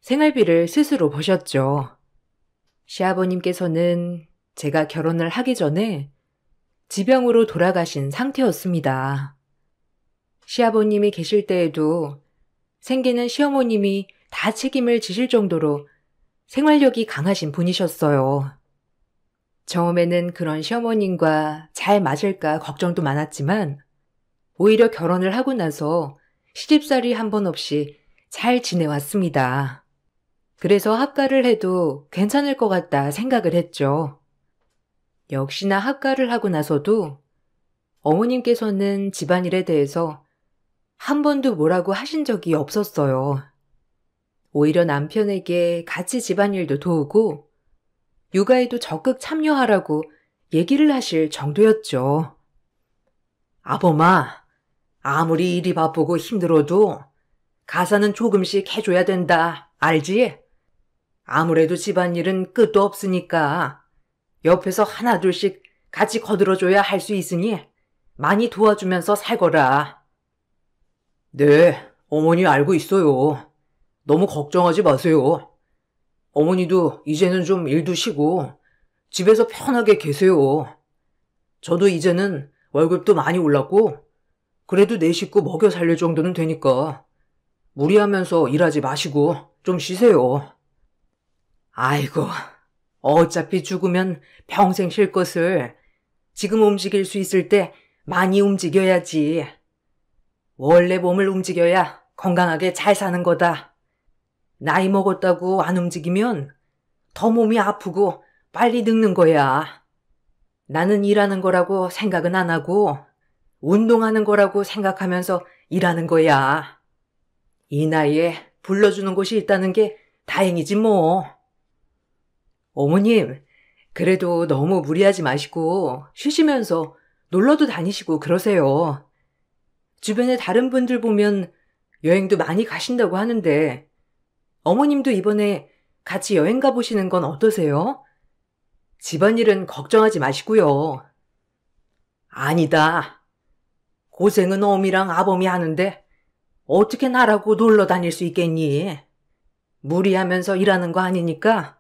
생활비를 스스로 버셨죠. 시아버님께서는 제가 결혼을 하기 전에 지병으로 돌아가신 상태였습니다. 시아버님이 계실 때에도 생기는 시어머님이 다 책임을 지실 정도로 생활력이 강하신 분이셨어요. 처음에는 그런 시어머님과 잘 맞을까 걱정도 많았지만 오히려 결혼을 하고 나서 시집살이 한 번 없이 잘 지내왔습니다. 그래서 합가를 해도 괜찮을 것 같다 생각을 했죠. 역시나 합가를 하고 나서도 어머님께서는 집안일에 대해서 한 번도 뭐라고 하신 적이 없었어요. 오히려 남편에게 같이 집안일도 도우고 육아에도 적극 참여하라고 얘기를 하실 정도였죠. 아범아, 아무리 일이 바쁘고 힘들어도 가사는 조금씩 해줘야 된다. 알지? 아무래도 집안일은 끝도 없으니까 옆에서 하나둘씩 같이 거들어줘야 할 수 있으니 많이 도와주면서 살거라. 네, 어머니 알고 있어요. 너무 걱정하지 마세요. 어머니도 이제는 좀 일도 쉬고 집에서 편하게 계세요. 저도 이제는 월급도 많이 올랐고 그래도 내 식구 먹여 살릴 정도는 되니까 무리하면서 일하지 마시고 좀 쉬세요. 아이고, 어차피 죽으면 평생 쉴 것을 지금 움직일 수 있을 때 많이 움직여야지. 원래 몸을 움직여야 건강하게 잘 사는 거다. 나이 먹었다고 안 움직이면 더 몸이 아프고 빨리 늙는 거야. 나는 일하는 거라고 생각은 안 하고 운동하는 거라고 생각하면서 일하는 거야. 이 나이에 불러주는 곳이 있다는 게 다행이지 뭐. 어머님, 그래도 너무 무리하지 마시고 쉬시면서 놀러도 다니시고 그러세요. 주변에 다른 분들 보면 여행도 많이 가신다고 하는데 어머님도 이번에 같이 여행 가보시는 건 어떠세요? 집안일은 걱정하지 마시고요. 아니다. 고생은 어미랑 아범이 하는데 어떻게 나라고 놀러 다닐 수 있겠니? 무리하면서 일하는 거 아니니까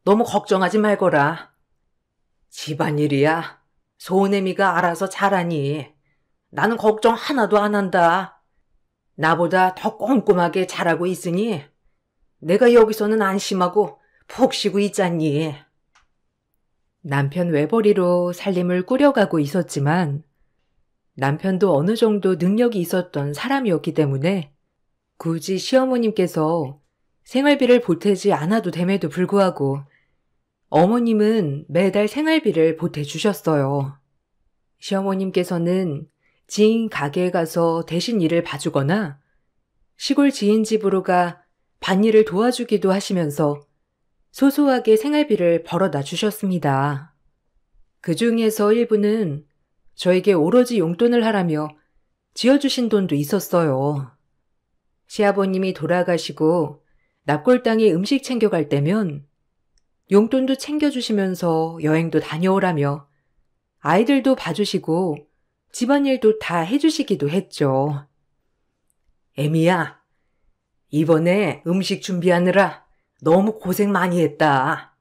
너무 걱정하지 말거라. 집안일이야 소은애미가 알아서 잘하니 나는 걱정 하나도 안 한다. 나보다 더 꼼꼼하게 잘하고 있으니 내가 여기서는 안심하고 푹 쉬고 있잖니. 남편 외벌이로 살림을 꾸려가고 있었지만 남편도 어느 정도 능력이 있었던 사람이었기 때문에 굳이 시어머님께서 생활비를 보태지 않아도 됨에도 불구하고 어머님은 매달 생활비를 보태주셨어요. 시어머님께서는 지인 가게에 가서 대신 일을 봐주거나 시골 지인 집으로 가 밭일을 도와주기도 하시면서 소소하게 생활비를 벌어다 주셨습니다. 그 중에서 일부는 저에게 오로지 용돈을 하라며 지어주신 돈도 있었어요. 시아버님이 돌아가시고 납골당에 음식 챙겨갈 때면 용돈도 챙겨주시면서 여행도 다녀오라며 아이들도 봐주시고 집안일도 다 해주시기도 했죠. 애미야, 이번에 음식 준비하느라 너무 고생 많이 했다.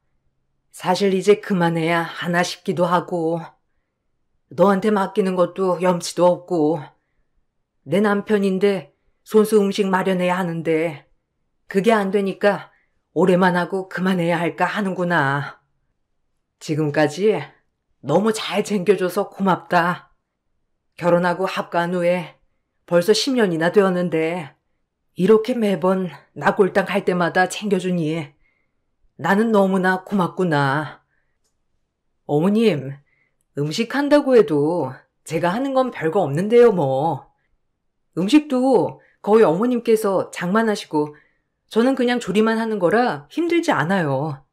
사실 이제 그만해야 하나 싶기도 하고, 너한테 맡기는 것도 염치도 없고, 내 남편인데 손수 음식 마련해야 하는데, 그게 안 되니까 오래만 하고 그만해야 할까 하는구나. 지금까지 너무 잘 챙겨줘서 고맙다. 결혼하고 합가한 후에 벌써 10년이나 되었는데, 이렇게 매번 나 꼴딱 할 때마다 챙겨주니 나는 너무나 고맙구나. 어머님, 음식 한다고 해도 제가 하는 건 별거 없는데요, 뭐. 음식도 거의 어머님께서 장만하시고 저는 그냥 조리만 하는 거라 힘들지 않아요.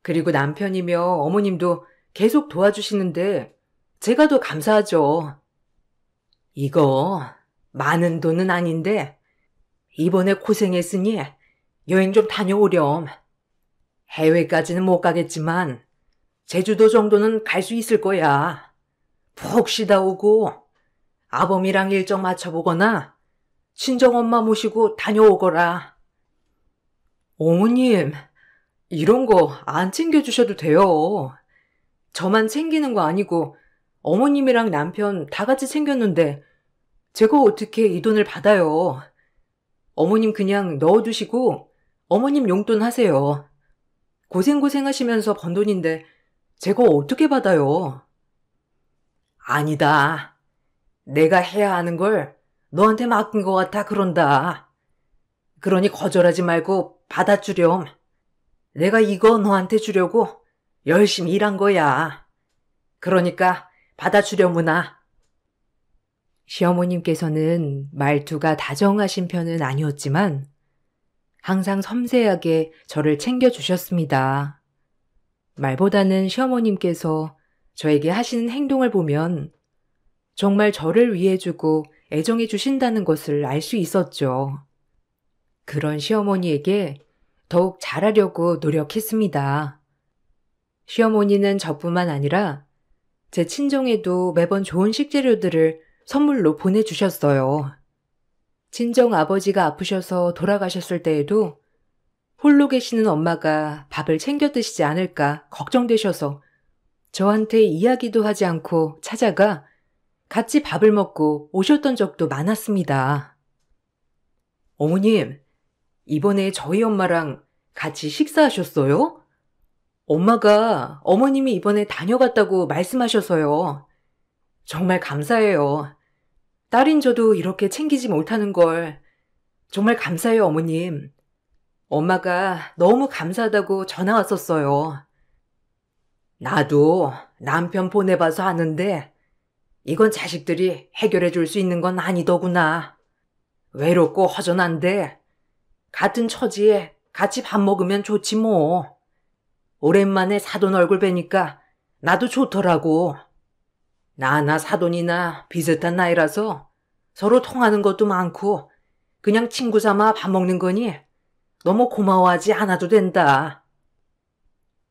그리고 남편이며 어머님도 계속 도와주시는데 제가 더 감사하죠. 이거 많은 돈은 아닌데 이번에 고생했으니 여행 좀 다녀오렴. 해외까지는 못 가겠지만 제주도 정도는 갈 수 있을 거야. 푹 쉬다 오고 아범이랑 일정 맞춰보거나 친정엄마 모시고 다녀오거라. 어머님, 이런 거 안 챙겨주셔도 돼요. 저만 챙기는 거 아니고 어머님이랑 남편 다 같이 챙겼는데 제가 어떻게 이 돈을 받아요. 어머님 그냥 넣어두시고 어머님 용돈 하세요. 고생하시면서 번 돈인데 제가 어떻게 받아요? 아니다. 내가 해야 하는 걸 너한테 맡긴 것 같아 그런다. 그러니 거절하지 말고 받아주렴. 내가 이거 너한테 주려고 열심히 일한 거야. 그러니까 받아주려무나. 시어머님께서는 말투가 다정하신 편은 아니었지만 항상 섬세하게 저를 챙겨주셨습니다. 말보다는 시어머님께서 저에게 하시는 행동을 보면 정말 저를 위해주고 애정해 주신다는 것을 알 수 있었죠. 그런 시어머니에게 더욱 잘하려고 노력했습니다. 시어머니는 저뿐만 아니라 제 친정에도 매번 좋은 식재료들을 선물로 보내주셨어요. 친정 아버지가 아프셔서 돌아가셨을 때에도 홀로 계시는 엄마가 밥을 챙겨 드시지 않을까 걱정되셔서 저한테 이야기도 하지 않고 찾아가 같이 밥을 먹고 오셨던 적도 많았습니다. 어머님, 이번에 저희 엄마랑 같이 식사하셨어요? 엄마가 어머님이 이번에 다녀갔다고 말씀하셔서요. 정말 감사해요. 딸인 저도 이렇게 챙기지 못하는 걸 정말 감사해요, 어머님. 엄마가 너무 감사하다고 전화 왔었어요. 나도 남편 보내봐서 아는데 이건 자식들이 해결해 줄 수 있는 건 아니더구나. 외롭고 허전한데 같은 처지에 같이 밥 먹으면 좋지 뭐. 오랜만에 사돈 얼굴 뵈니까 나도 좋더라고. 나나 사돈이나 비슷한 나이라서 서로 통하는 것도 많고 그냥 친구 삼아 밥 먹는 거니 너무 고마워하지 않아도 된다.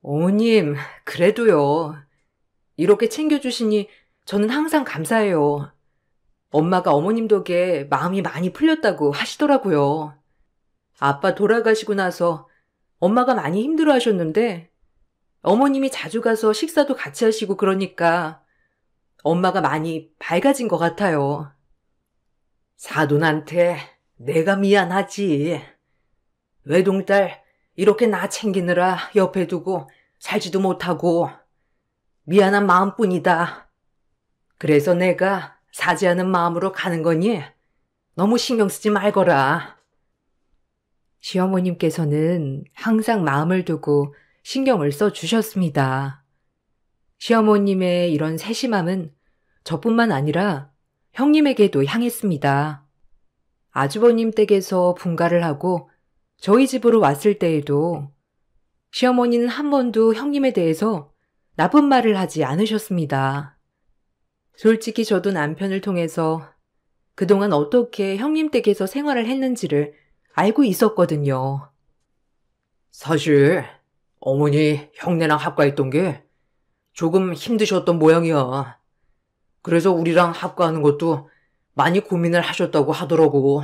어머님, 그래도요. 이렇게 챙겨주시니 저는 항상 감사해요. 엄마가 어머님 덕에 마음이 많이 풀렸다고 하시더라고요. 아빠 돌아가시고 나서 엄마가 많이 힘들어 하셨는데 어머님이 자주 가서 식사도 같이 하시고 그러니까 엄마가 많이 밝아진 것 같아요. 사돈한테 내가 미안하지. 외동딸 이렇게 나 챙기느라 옆에 두고 살지도 못하고 미안한 마음뿐이다. 그래서 내가 사죄하는 마음으로 가는 거니 너무 신경 쓰지 말거라. 시어머님께서는 항상 마음을 두고 신경을 써주셨습니다. 시어머님의 이런 세심함은 저뿐만 아니라 형님에게도 향했습니다. 아주버님 댁에서 분가를 하고 저희 집으로 왔을 때에도 시어머니는 한 번도 형님에 대해서 나쁜 말을 하지 않으셨습니다. 솔직히 저도 남편을 통해서 그동안 어떻게 형님 댁에서 생활을 했는지를 알고 있었거든요. 사실 어머니 형네랑 합가했던 게 조금 힘드셨던 모양이야. 그래서 우리랑 합가하는 것도 많이 고민을 하셨다고 하더라고.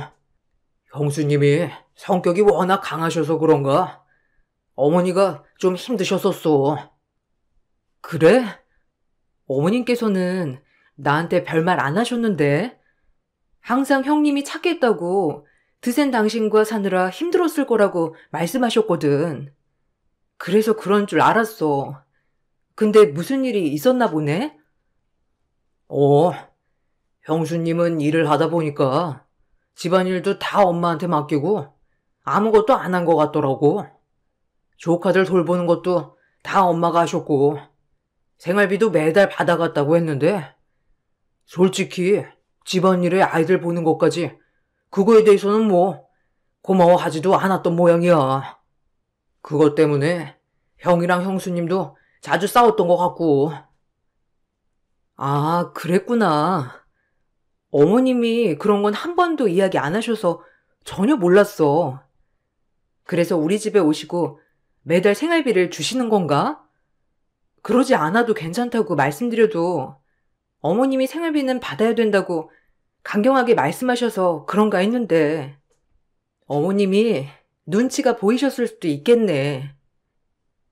형수님이 성격이 워낙 강하셔서 그런가 어머니가 좀 힘드셨었어. 그래? 어머님께서는 나한테 별말 안 하셨는데 항상 형님이 착했다고 드센 당신과 사느라 힘들었을 거라고 말씀하셨거든. 그래서 그런 줄 알았어. 근데 무슨 일이 있었나 보네? 어, 형수님은 일을 하다 보니까 집안일도 다 엄마한테 맡기고 아무것도 안 한 것 같더라고. 조카들 돌보는 것도 다 엄마가 하셨고 생활비도 매달 받아갔다고 했는데 솔직히 집안일에 아이들 보는 것까지 그거에 대해서는 뭐 고마워하지도 않았던 모양이야. 그것 때문에 형이랑 형수님도 자주 싸웠던 것 같고. 아, 그랬구나. 어머님이 그런 건 한 번도 이야기 안 하셔서 전혀 몰랐어. 그래서 우리 집에 오시고 매달 생활비를 주시는 건가? 그러지 않아도 괜찮다고 말씀드려도 어머님이 생활비는 받아야 된다고 강경하게 말씀하셔서 그런가 했는데 어머님이 눈치가 보이셨을 수도 있겠네.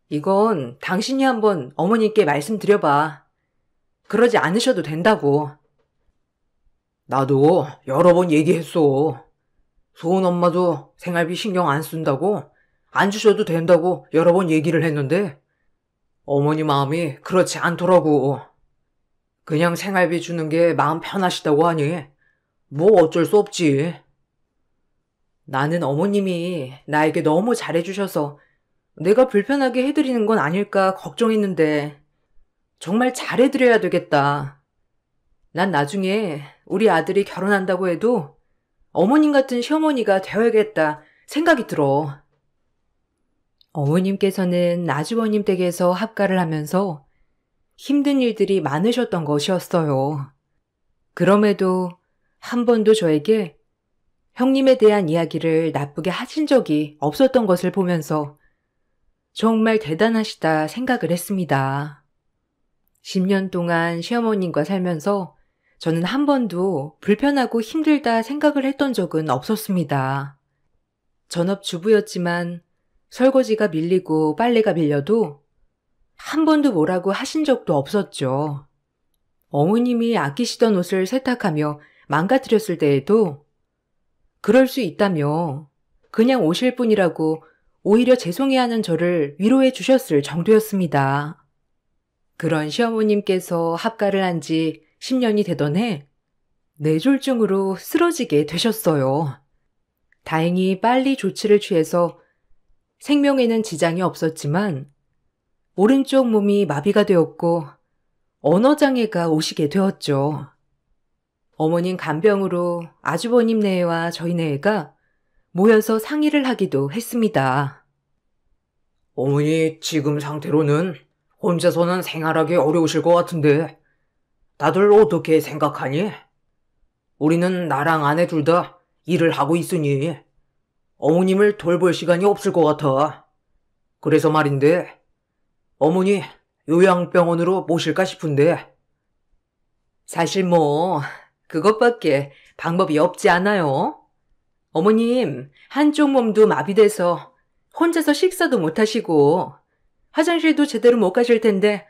이건 당신이 한번 어머님께 말씀드려봐. 그러지 않으셔도 된다고. 나도 여러 번 얘기했어. 소은 엄마도 생활비 신경 안 쓴다고, 안 주셔도 된다고 여러 번 얘기를 했는데 어머니 마음이 그렇지 않더라고. 그냥 생활비 주는 게 마음 편하시다고 하니 뭐 어쩔 수 없지. 나는 어머님이 나에게 너무 잘해주셔서 내가 불편하게 해드리는 건 아닐까 걱정했는데 정말 잘해드려야 되겠다. 난 나중에 우리 아들이 결혼한다고 해도 어머님 같은 시어머니가 되어야겠다 생각이 들어. 어머님께서는 아주버님 댁에서 합가를 하면서 힘든 일들이 많으셨던 것이었어요. 그럼에도 한 번도 저에게 형님에 대한 이야기를 나쁘게 하신 적이 없었던 것을 보면서 정말 대단하시다 생각을 했습니다. 10년 동안 시어머님과 살면서 저는 한 번도 불편하고 힘들다 생각을 했던 적은 없었습니다. 전업주부였지만 설거지가 밀리고 빨래가 밀려도 한 번도 뭐라고 하신 적도 없었죠. 어머님이 아끼시던 옷을 세탁하며 망가뜨렸을 때에도 그럴 수 있다며 그냥 오실 뿐이라고 오히려 죄송해하는 저를 위로해 주셨을 정도였습니다. 그런 시어머님께서 합가를 한 지 10년이 되던 해 뇌졸중으로 쓰러지게 되셨어요. 다행히 빨리 조치를 취해서 생명에는 지장이 없었지만 오른쪽 몸이 마비가 되었고 언어장애가 오시게 되었죠. 어머님 간병으로 아주버님 네와 저희 네가 모여서 상의를 하기도 했습니다. 어머니 지금 상태로는 혼자서는 생활하기 어려우실 것 같은데 다들 어떻게 생각하니? 우리는 나랑 아내 둘 다 일을 하고 있으니 어머님을 돌볼 시간이 없을 것 같아. 그래서 말인데 어머니 요양병원으로 모실까 싶은데. 사실 뭐 그것밖에 방법이 없지 않아요? 어머님 한쪽 몸도 마비돼서 혼자서 식사도 못 하시고 화장실도 제대로 못 가실 텐데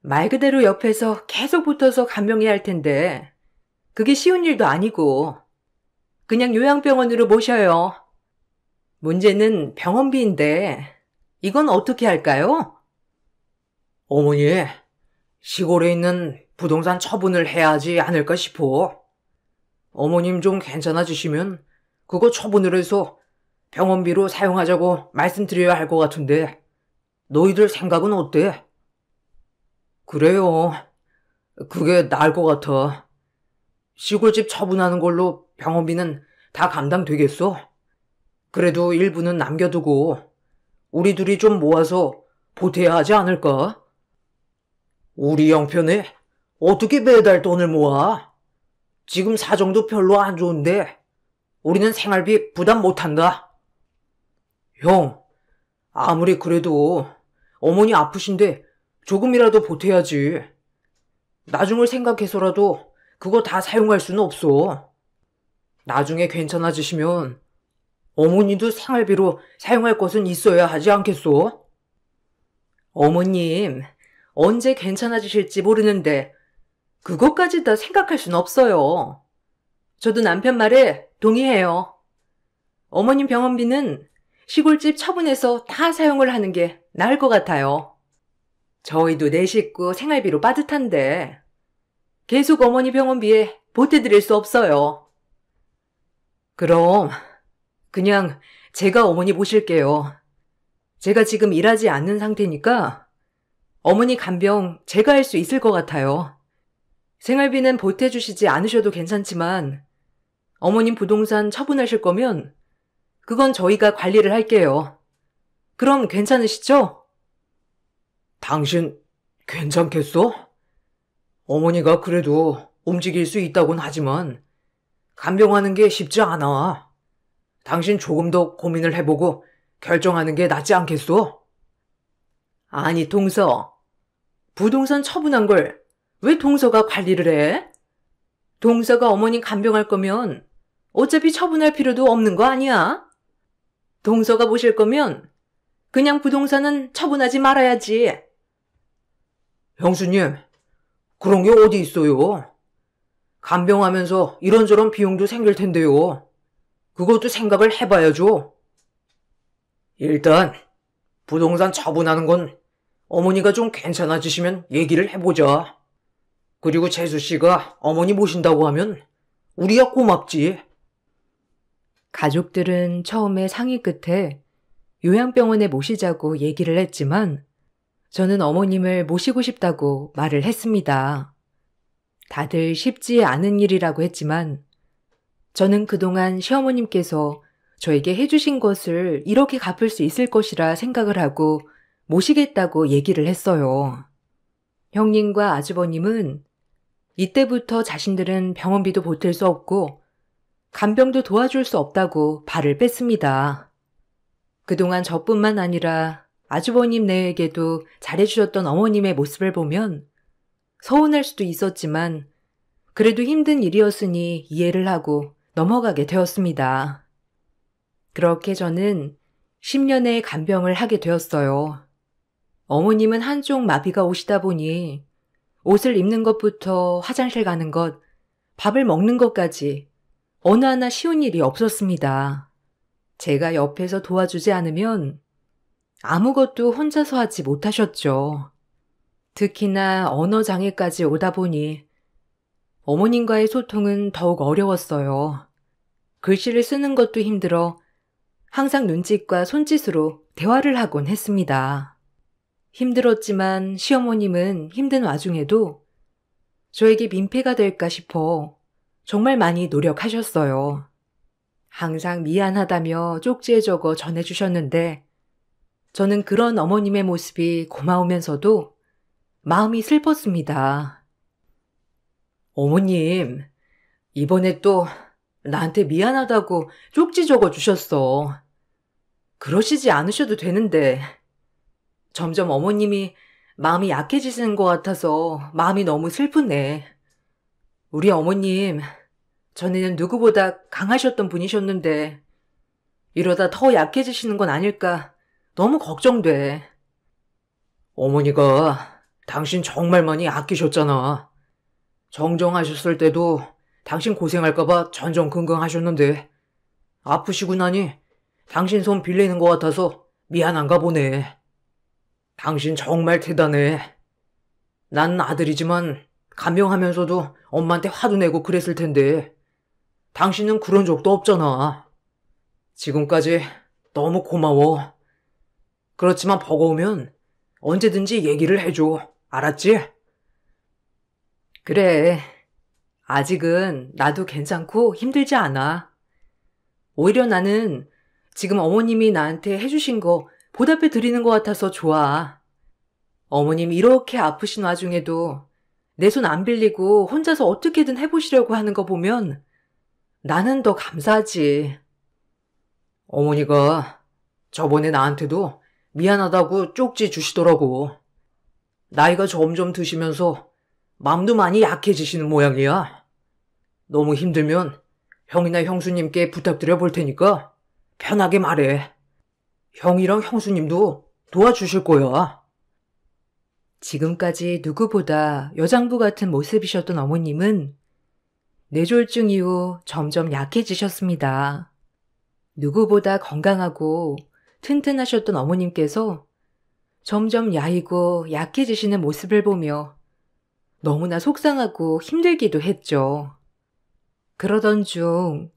말 그대로 옆에서 계속 붙어서 간병해야 할 텐데 그게 쉬운 일도 아니고 그냥 요양병원으로 모셔요. 문제는 병원비인데 이건 어떻게 할까요? 어머니, 시골에 있는 부동산 처분을 해야 하지 않을까 싶어. 어머님 좀 괜찮아지시면 그거 처분을 해서 병원비로 사용하자고 말씀드려야 할 것 같은데 너희들 생각은 어때? 그래요. 그게 나을 것 같아. 시골집 처분하는 걸로 병원비는 다 감당되겠어? 그래도 일부는 남겨두고 우리 둘이 좀 모아서 보태야 하지 않을까? 우리 형편에 어떻게 매달 돈을 모아? 지금 사정도 별로 안 좋은데 우리는 생활비 부담 못한다. 형, 아무리 그래도 어머니 아프신데 조금이라도 보태야지. 나중을 생각해서라도 그거 다 사용할 수는 없어. 나중에 괜찮아지시면 어머니도 생활비로 사용할 것은 있어야 하지 않겠소? 어머님, 언제 괜찮아지실지 모르는데 그것까지 다 생각할 순 없어요. 저도 남편 말에 동의해요. 어머님 병원비는 시골집 처분해서 다 사용을 하는 게 나을 것 같아요. 저희도 네 식구 생활비로 빠듯한데 계속 어머니 병원비에 보태드릴 수 없어요. 그럼 그냥 제가 어머니 모실게요. 제가 지금 일하지 않는 상태니까 어머니 간병 제가 할 수 있을 것 같아요. 생활비는 보태주시지 않으셔도 괜찮지만 어머님 부동산 처분하실 거면 그건 저희가 관리를 할게요. 그럼 괜찮으시죠? 당신 괜찮겠어? 어머니가 그래도 움직일 수 있다곤 하지만 간병하는 게 쉽지 않아. 당신 조금 더 고민을 해보고 결정하는 게 낫지 않겠어? 아니, 동서. 부동산 처분한 걸 왜 동서가 관리를 해? 동서가 어머니 간병할 거면 어차피 처분할 필요도 없는 거 아니야? 동서가 보실 거면 그냥 부동산은 처분하지 말아야지. 형수님, 그런 게 어디 있어요? 간병하면서 이런저런 비용도 생길 텐데요. 그것도 생각을 해봐야죠. 일단 부동산 처분하는 건 어머니가 좀 괜찮아지시면 얘기를 해보자. 그리고 재수 씨가 어머니 모신다고 하면 우리야 고맙지. 가족들은 처음에 상의 끝에 요양병원에 모시자고 얘기를 했지만 저는 어머님을 모시고 싶다고 말을 했습니다. 다들 쉽지 않은 일이라고 했지만 저는 그동안 시어머님께서 저에게 해주신 것을 이렇게 갚을 수 있을 것이라 생각을 하고 모시겠다고 얘기를 했어요. 형님과 아주버님은 이때부터 자신들은 병원비도 보탤 수 없고 간병도 도와줄 수 없다고 발을 뺐습니다. 그동안 저뿐만 아니라 아주버님 내에게도 잘해주셨던 어머님의 모습을 보면 서운할 수도 있었지만 그래도 힘든 일이었으니 이해를 하고 넘어가게 되었습니다. 그렇게 저는 10년의 간병을 하게 되었어요. 어머님은 한쪽 마비가 오시다 보니 옷을 입는 것부터 화장실 가는 것, 밥을 먹는 것까지 어느 하나 쉬운 일이 없었습니다. 제가 옆에서 도와주지 않으면 아무것도 혼자서 하지 못하셨죠. 특히나 언어장애까지 오다 보니 어머님과의 소통은 더욱 어려웠어요. 글씨를 쓰는 것도 힘들어 항상 눈짓과 손짓으로 대화를 하곤 했습니다. 힘들었지만 시어머님은 힘든 와중에도 저에게 민폐가 될까 싶어 정말 많이 노력하셨어요. 항상 미안하다며 쪽지에 적어 전해주셨는데 저는 그런 어머님의 모습이 고마우면서도 마음이 슬펐습니다. 어머님, 이번에 또 나한테 미안하다고 쪽지 적어 주셨어. 그러시지 않으셔도 되는데 점점 어머님이 마음이 약해지시는 것 같아서 마음이 너무 슬프네. 우리 어머님, 전에는 누구보다 강하셨던 분이셨는데 이러다 더 약해지시는 건 아닐까 너무 걱정돼. 어머니가 당신 정말 많이 아끼셨잖아. 정정하셨을 때도 당신 고생할까봐 전전긍긍하셨는데 아프시고 나니 당신 손 빌리는 것 같아서 미안한가 보네. 당신 정말 대단해. 난 아들이지만 간병하면서도 엄마한테 화도 내고 그랬을 텐데 당신은 그런 적도 없잖아. 지금까지 너무 고마워. 그렇지만 버거우면 언제든지 얘기를 해줘. 알았지? 그래. 아직은 나도 괜찮고 힘들지 않아. 오히려 나는 지금 어머님이 나한테 해주신 거 보답해 드리는 것 같아서 좋아. 어머님 이렇게 아프신 와중에도 내 손 안 빌리고 혼자서 어떻게든 해보시려고 하는 거 보면 나는 더 감사하지. 어머니가 저번에 나한테도 미안하다고 쪽지 주시더라고. 나이가 점점 드시면서 마음도 많이 약해지시는 모양이야. 너무 힘들면 형이나 형수님께 부탁드려 볼 테니까 편하게 말해. 형이랑 형수님도 도와주실 거야. 지금까지 누구보다 여장부 같은 모습이셨던 어머님은 뇌졸중 이후 점점 약해지셨습니다. 누구보다 건강하고 튼튼하셨던 어머님께서 점점 야이고 약해지시는 모습을 보며 너무나 속상하고 힘들기도 했죠. 그러던 중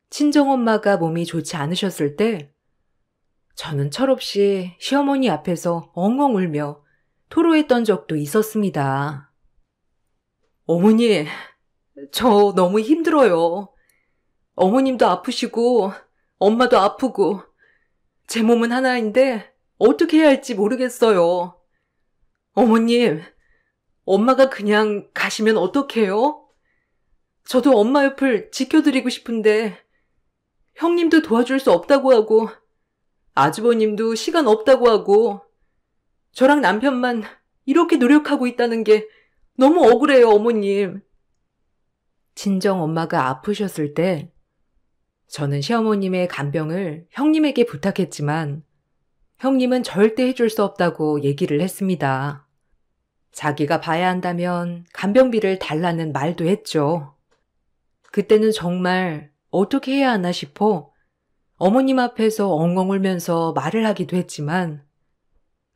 친정엄마가 몸이 좋지 않으셨을 때 저는 철없이 시어머니 앞에서 엉엉 울며 토로했던 적도 있었습니다. 어머니, 저 너무 힘들어요. 어머님도 아프시고 엄마도 아프고 제 몸은 하나인데 어떻게 해야 할지 모르겠어요. 어머님, 엄마가 그냥 가시면 어떡해요? 저도 엄마 옆을 지켜드리고 싶은데 형님도 도와줄 수 없다고 하고 아주버님도 시간 없다고 하고 저랑 남편만 이렇게 노력하고 있다는 게 너무 억울해요, 어머님. 친정 엄마가 아프셨을 때 저는 시어머님의 간병을 형님에게 부탁했지만 형님은 절대 해줄 수 없다고 얘기를 했습니다. 자기가 봐야 한다면 간병비를 달라는 말도 했죠. 그때는 정말 어떻게 해야 하나 싶어 어머님 앞에서 엉엉 울면서 말을 하기도 했지만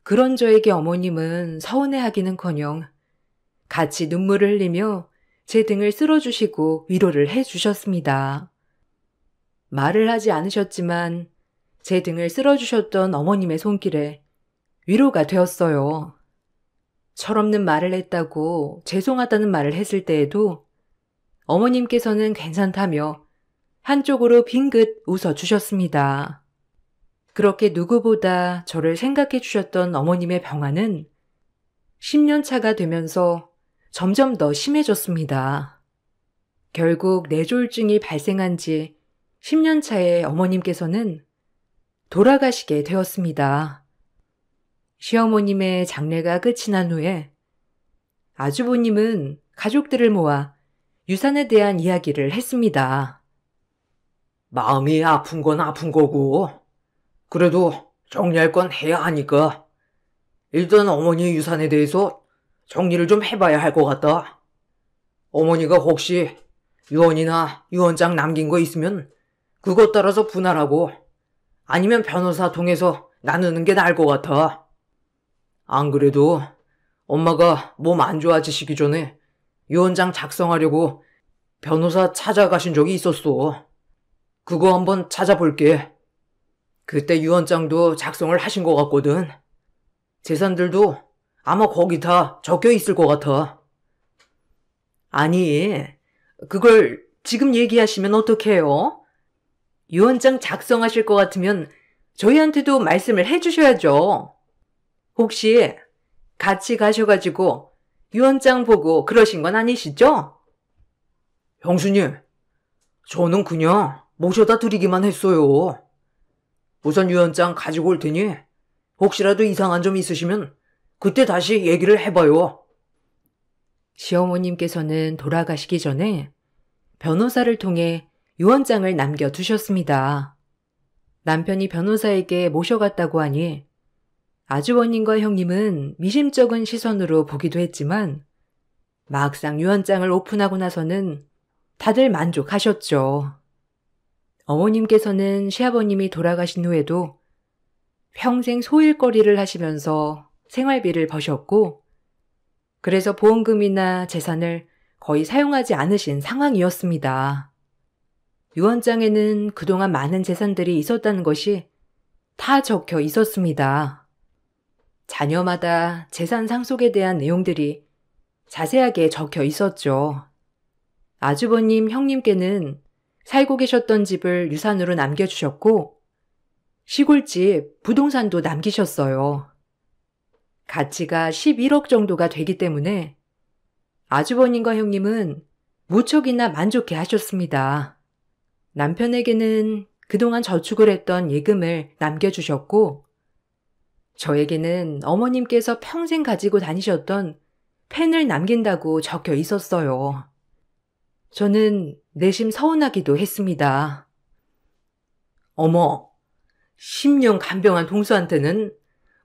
그런 저에게 어머님은 서운해하기는커녕 같이 눈물을 흘리며 제 등을 쓸어주시고 위로를 해주셨습니다. 말을 하지 않으셨지만 제 등을 쓸어주셨던 어머님의 손길에 위로가 되었어요. 철없는 말을 했다고 죄송하다는 말을 했을 때에도 어머님께서는 괜찮다며 한쪽으로 빙긋 웃어주셨습니다. 그렇게 누구보다 저를 생각해 주셨던 어머님의 병환은 10년 차가 되면서 점점 더 심해졌습니다. 결국 뇌졸중이 발생한 지 10년 차에 어머님께서는 돌아가시게 되었습니다. 시어머님의 장례가 끝이 난 후에 아주버님은 가족들을 모아 유산에 대한 이야기를 했습니다. 마음이 아픈 건 아픈 거고 그래도 정리할 건 해야 하니까 일단 어머니 유산에 대해서 정리를 좀 해봐야 할 것 같다. 어머니가 혹시 유언이나 유언장 남긴 거 있으면 그것 따라서 분할하고 아니면 변호사 통해서 나누는 게 나을 것 같아. 안 그래도 엄마가 몸 안 좋아지시기 전에 유언장 작성하려고 변호사 찾아가신 적이 있었어. 그거 한번 찾아볼게. 그때 유언장도 작성을 하신 것 같거든. 재산들도 아마 거기 다 적혀 있을 것 같아. 아니, 그걸 지금 얘기하시면 어떡해요? 유언장 작성하실 것 같으면 저희한테도 말씀을 해주셔야죠. 혹시 같이 가셔가지고 유언장 보고 그러신 건 아니시죠? 형수님, 저는 그냥 모셔다 드리기만 했어요. 우선 유언장 가지고 올 테니 혹시라도 이상한 점 있으시면 그때 다시 얘기를 해봐요. 시어머님께서는 돌아가시기 전에 변호사를 통해 유언장을 남겨두셨습니다. 남편이 변호사에게 모셔갔다고 하니 아주버님과 형님은 미심쩍은 시선으로 보기도 했지만 막상 유언장을 오픈하고 나서는 다들 만족하셨죠. 어머님께서는 시아버님이 돌아가신 후에도 평생 소일거리를 하시면서 생활비를 버셨고 그래서 보험금이나 재산을 거의 사용하지 않으신 상황이었습니다. 유언장에는 그동안 많은 재산들이 있었다는 것이 다 적혀 있었습니다. 자녀마다 재산 상속에 대한 내용들이 자세하게 적혀 있었죠. 아주버님, 형님께는 살고 계셨던 집을 유산으로 남겨주셨고 시골집, 부동산도 남기셨어요. 가치가 11억 정도가 되기 때문에 아주버님과 형님은 무척이나 만족해 하셨습니다. 남편에게는 그동안 저축을 했던 예금을 남겨주셨고 저에게는 어머님께서 평생 가지고 다니셨던 펜을 남긴다고 적혀 있었어요. 저는 내심 서운하기도 했습니다. 어머, 10년 간병한 동서한테는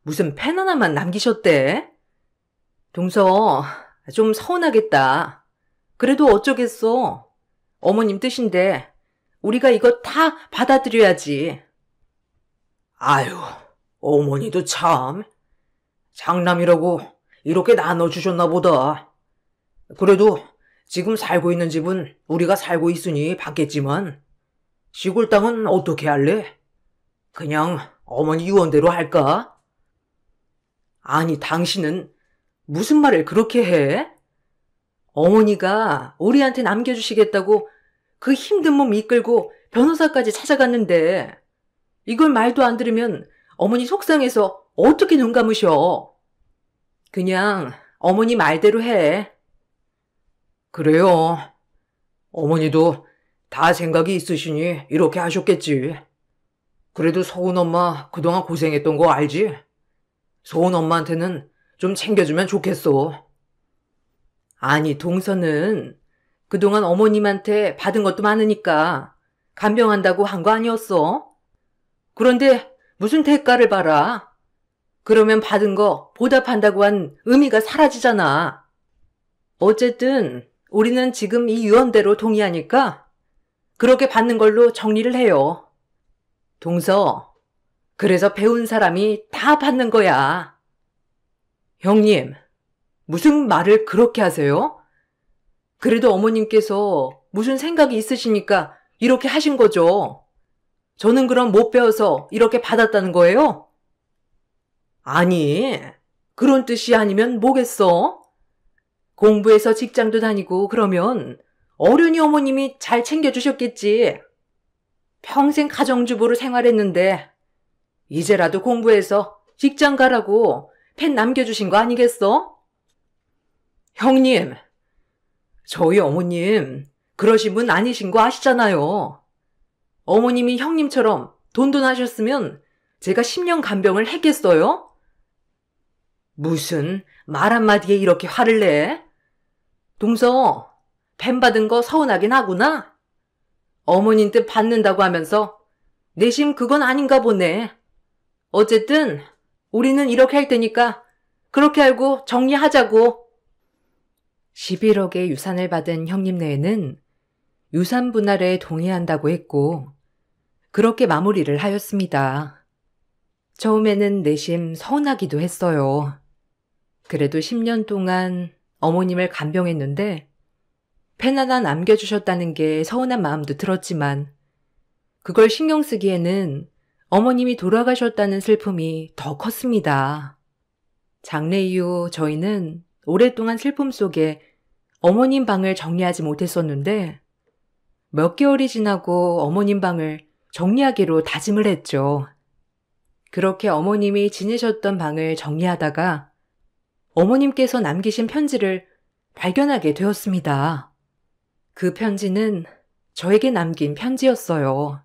무슨 펜 하나만 남기셨대? 동서, 좀 서운하겠다. 그래도 어쩌겠어. 어머님 뜻인데 우리가 이거 다 받아들여야지. 아유, 어머니도 참. 장남이라고 이렇게 나눠주셨나 보다. 그래도 지금 살고 있는 집은 우리가 살고 있으니 받겠지만 시골 땅은 어떻게 할래? 그냥 어머니 유언대로 할까? 아니, 당신은 무슨 말을 그렇게 해? 어머니가 우리한테 남겨주시겠다고 그 힘든 몸 이끌고 변호사까지 찾아갔는데 이걸 말도 안 들으면 어머니 속상해서 어떻게 눈 감으셔? 그냥 어머니 말대로 해. 그래요. 어머니도 다 생각이 있으시니 이렇게 하셨겠지. 그래도 소은 엄마 그동안 고생했던 거 알지? 소은 엄마한테는 좀 챙겨주면 좋겠어. 아니, 동서는 그동안 어머님한테 받은 것도 많으니까 간병한다고 한 거 아니었어? 그런데 무슨 대가를 봐라. 그러면 받은 거 보답한다고 한 의미가 사라지잖아. 어쨌든 우리는 지금 이 유언대로 동의하니까 그렇게 받는 걸로 정리를 해요. 동서, 그래서 배운 사람이 다 받는 거야. 형님, 무슨 말을 그렇게 하세요? 그래도 어머님께서 무슨 생각이 있으시니까 이렇게 하신 거죠. 저는 그럼 못 배워서 이렇게 받았다는 거예요? 아니, 그런 뜻이 아니면 뭐겠어? 공부해서 직장도 다니고 그러면 어련히 어머님이 잘 챙겨주셨겠지. 평생 가정주부로 생활했는데 이제라도 공부해서 직장 가라고 펜 남겨주신 거 아니겠어? 형님, 저희 어머님 그러신 분 아니신 거 아시잖아요. 어머님이 형님처럼 돈돈하셨으면 제가 10년 간병을 했겠어요? 무슨 말 한마디에 이렇게 화를 내? 동서, 펜 받은 거 서운하긴 하구나. 어머님 뜻 받는다고 하면서 내심 그건 아닌가 보네. 어쨌든 우리는 이렇게 할 테니까 그렇게 알고 정리하자고. 11억의 유산을 받은 형님네에는 유산 분할에 동의한다고 했고 그렇게 마무리를 하였습니다. 처음에는 내심 서운하기도 했어요. 그래도 10년 동안 어머님을 간병했는데 펜 하나 남겨주셨다는 게 서운한 마음도 들었지만 그걸 신경 쓰기에는 어머님이 돌아가셨다는 슬픔이 더 컸습니다. 장례 이후 저희는 오랫동안 슬픔 속에 어머님 방을 정리하지 못했었는데 몇 개월이 지나고 어머님 방을 정리하기로 다짐을 했죠. 그렇게 어머님이 지내셨던 방을 정리하다가 어머님께서 남기신 편지를 발견하게 되었습니다. 그 편지는 저에게 남긴 편지였어요.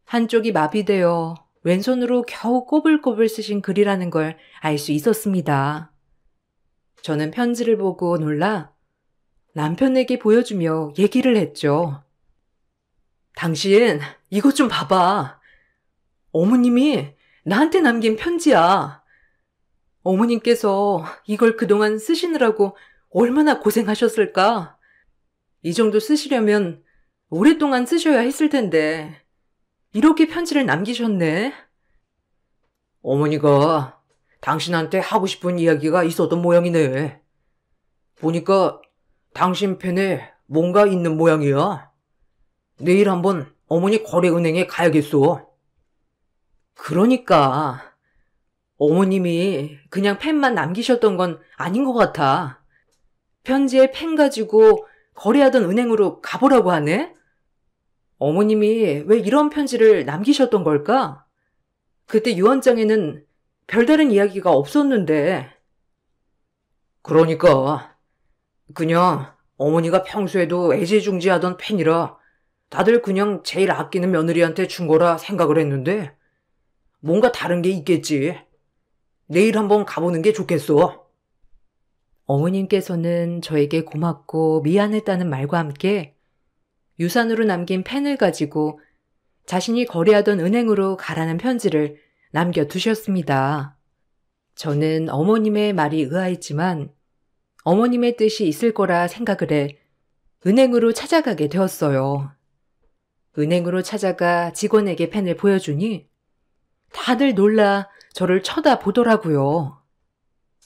한쪽이 마비되어 왼손으로 겨우 꼬불꼬불 쓰신 글이라는 걸 알 수 있었습니다. 저는 편지를 보고 놀라 남편에게 보여주며 얘기를 했죠. 당신 이것 좀 봐봐. 어머님이 나한테 남긴 편지야. 어머님께서 이걸 그동안 쓰시느라고 얼마나 고생하셨을까? 이 정도 쓰시려면 오랫동안 쓰셔야 했을 텐데 이렇게 편지를 남기셨네. 어머니가 당신한테 하고 싶은 이야기가 있었던 모양이네. 보니까 당신 펜에 뭔가 있는 모양이야. 내일 한번 어머니 거래은행에 가야겠어. 그러니까 어머님이 그냥 펜만 남기셨던 건 아닌 것 같아. 편지에 펜 가지고 거래하던 은행으로 가보라고 하네? 어머님이 왜 이런 편지를 남기셨던 걸까? 그때 유언장에는 별다른 이야기가 없었는데. 그러니까 그냥 어머니가 평소에도 애지중지하던 펜이라 다들 그냥 제일 아끼는 며느리한테 준 거라 생각을 했는데 뭔가 다른 게 있겠지. 내일 한번 가보는 게 좋겠어. 어머님께서는 저에게 고맙고 미안했다는 말과 함께 유산으로 남긴 펜을 가지고 자신이 거래하던 은행으로 가라는 편지를 남겨두셨습니다. 저는 어머님의 말이 의아했지만 어머님의 뜻이 있을 거라 생각을 해 은행으로 찾아가게 되었어요. 은행으로 찾아가 직원에게 펜을 보여주니 다들 놀라 저를 쳐다보더라고요.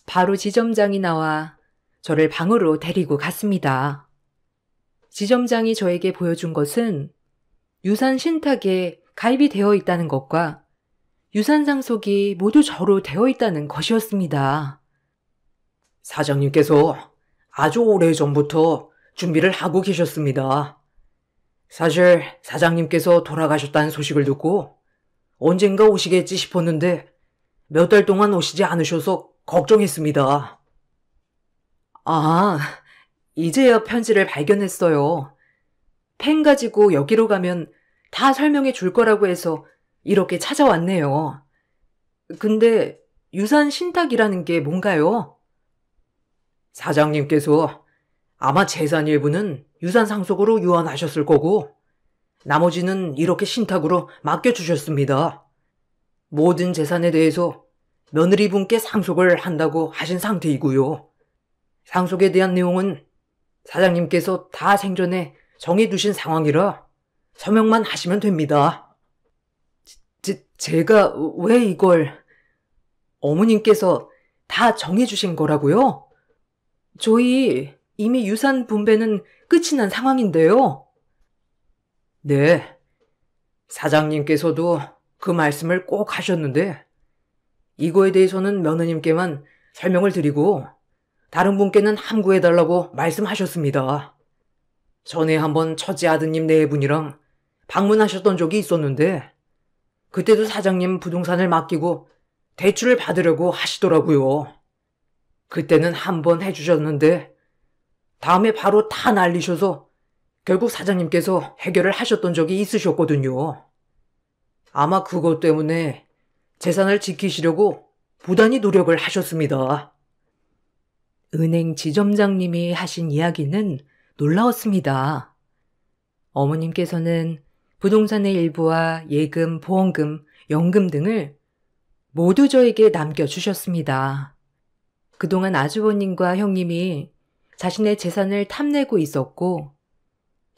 바로 지점장이 나와 저를 방으로 데리고 갔습니다. 지점장이 저에게 보여준 것은 유산 신탁에 가입이 되어 있다는 것과 유산 상속이 모두 저로 되어 있다는 것이었습니다. 사장님께서 아주 오래전부터 준비를 하고 계셨습니다. 사실 사장님께서 돌아가셨다는 소식을 듣고 언젠가 오시겠지 싶었는데 몇 달 동안 오시지 않으셔서 걱정했습니다. 아, 이제야 편지를 발견했어요. 펜 가지고 여기로 가면 다 설명해 줄 거라고 해서 이렇게 찾아왔네요. 근데 유산 신탁이라는 게 뭔가요? 사장님께서 아마 재산 일부는 유산 상속으로 유언하셨을 거고 나머지는 이렇게 신탁으로 맡겨주셨습니다. 모든 재산에 대해서 며느리분께 상속을 한다고 하신 상태이고요. 상속에 대한 내용은 사장님께서 다 생전에 정해두신 상황이라 서명만 하시면 됩니다. 제가 왜 이걸... 어머님께서 다 정해주신 거라고요? 저희 이미 유산 분배는 끝이 난 상황인데요. 네, 사장님께서도 그 말씀을 꼭 하셨는데 이거에 대해서는 며느님께만 설명을 드리고 다른 분께는 함구해달라고 말씀하셨습니다. 전에 한번 첫째 아드님 네 분이랑 방문하셨던 적이 있었는데 그때도 사장님 부동산을 맡기고 대출을 받으려고 하시더라고요. 그때는 한 번 해주셨는데 다음에 바로 다 날리셔서 결국 사장님께서 해결을 하셨던 적이 있으셨거든요. 아마 그것 때문에 재산을 지키시려고 부단히 노력을 하셨습니다. 은행 지점장님이 하신 이야기는 놀라웠습니다. 어머님께서는 부동산의 일부와 예금, 보험금, 연금 등을 모두 저에게 남겨주셨습니다. 그동안 아주버님과 형님이 자신의 재산을 탐내고 있었고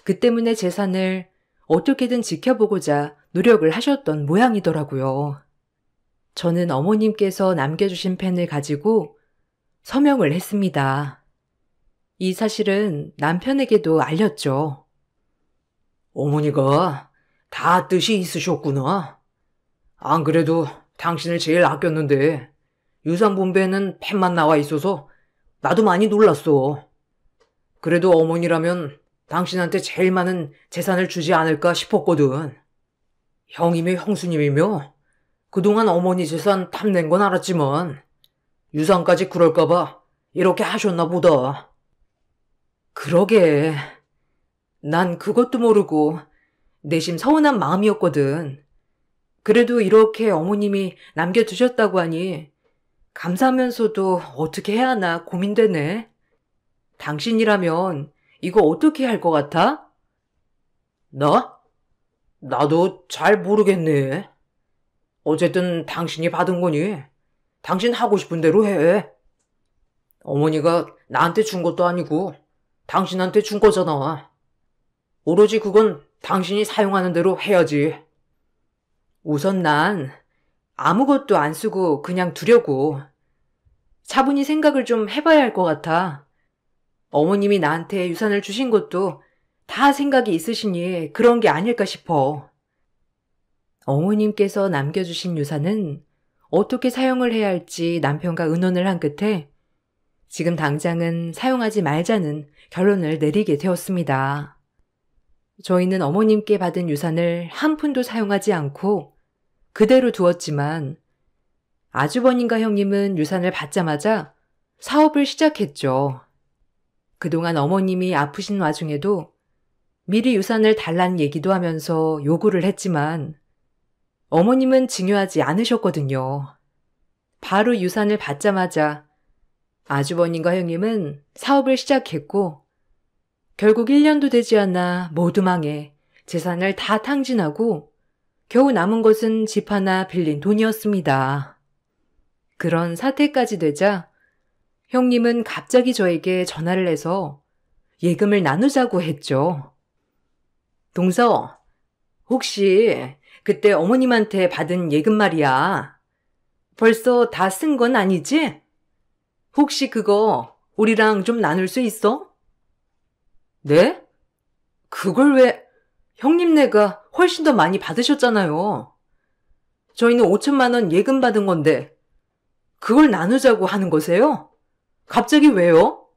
그 때문에 재산을 어떻게든 지켜보고자 노력을 하셨던 모양이더라고요. 저는 어머님께서 남겨주신 펜을 가지고 서명을 했습니다. 이 사실은 남편에게도 알렸죠. 어머니가 다 뜻이 있으셨구나. 안 그래도 당신을 제일 아꼈는데 유산 분배는 펜만 나와 있어서 나도 많이 놀랐어. 그래도 어머니라면 당신한테 제일 많은 재산을 주지 않을까 싶었거든. 형이며 형수님이며 그동안 어머니 재산 탐낸 건 알았지만 유산까지 그럴까봐 이렇게 하셨나 보다. 그러게. 난 그것도 모르고 내심 서운한 마음이었거든. 그래도 이렇게 어머님이 남겨두셨다고 하니 감사하면서도 어떻게 해야 하나 고민되네. 당신이라면 이거 어떻게 할 것 같아? 나? 나도 잘 모르겠네. 어쨌든 당신이 받은 거니 당신 하고 싶은 대로 해. 어머니가 나한테 준 것도 아니고 당신한테 준 거잖아. 오로지 그건 당신이 사용하는 대로 해야지. 우선 난 아무것도 안 쓰고 그냥 두려고. 차분히 생각을 좀 해봐야 할 것 같아. 어머님이 나한테 유산을 주신 것도 다 생각이 있으시니 그런 게 아닐까 싶어. 어머님께서 남겨주신 유산은 어떻게 사용을 해야 할지 남편과 의논을 한 끝에 지금 당장은 사용하지 말자는 결론을 내리게 되었습니다. 저희는 어머님께 받은 유산을 한 푼도 사용하지 않고 그대로 두었지만 아주버님과 형님은 유산을 받자마자 사업을 시작했죠. 그동안 어머님이 아프신 와중에도 미리 유산을 달라는 얘기도 하면서 요구를 했지만 어머님은 증여하지 않으셨거든요. 바로 유산을 받자마자 아주버님과 형님은 사업을 시작했고 결국 1년도 되지 않아 모두 망해 재산을 다 탕진하고 겨우 남은 것은 집 하나 빌린 돈이었습니다. 그런 사태까지 되자 형님은 갑자기 저에게 전화를 해서 예금을 나누자고 했죠. 동서, 혹시 그때 어머님한테 받은 예금 말이야. 벌써 다 쓴 건 아니지? 혹시 그거 우리랑 좀 나눌 수 있어? 네? 그걸 왜? 형님네가 훨씬 더 많이 받으셨잖아요. 저희는 5천만 원 예금 받은 건데 그걸 나누자고 하는 거세요? 갑자기 왜요?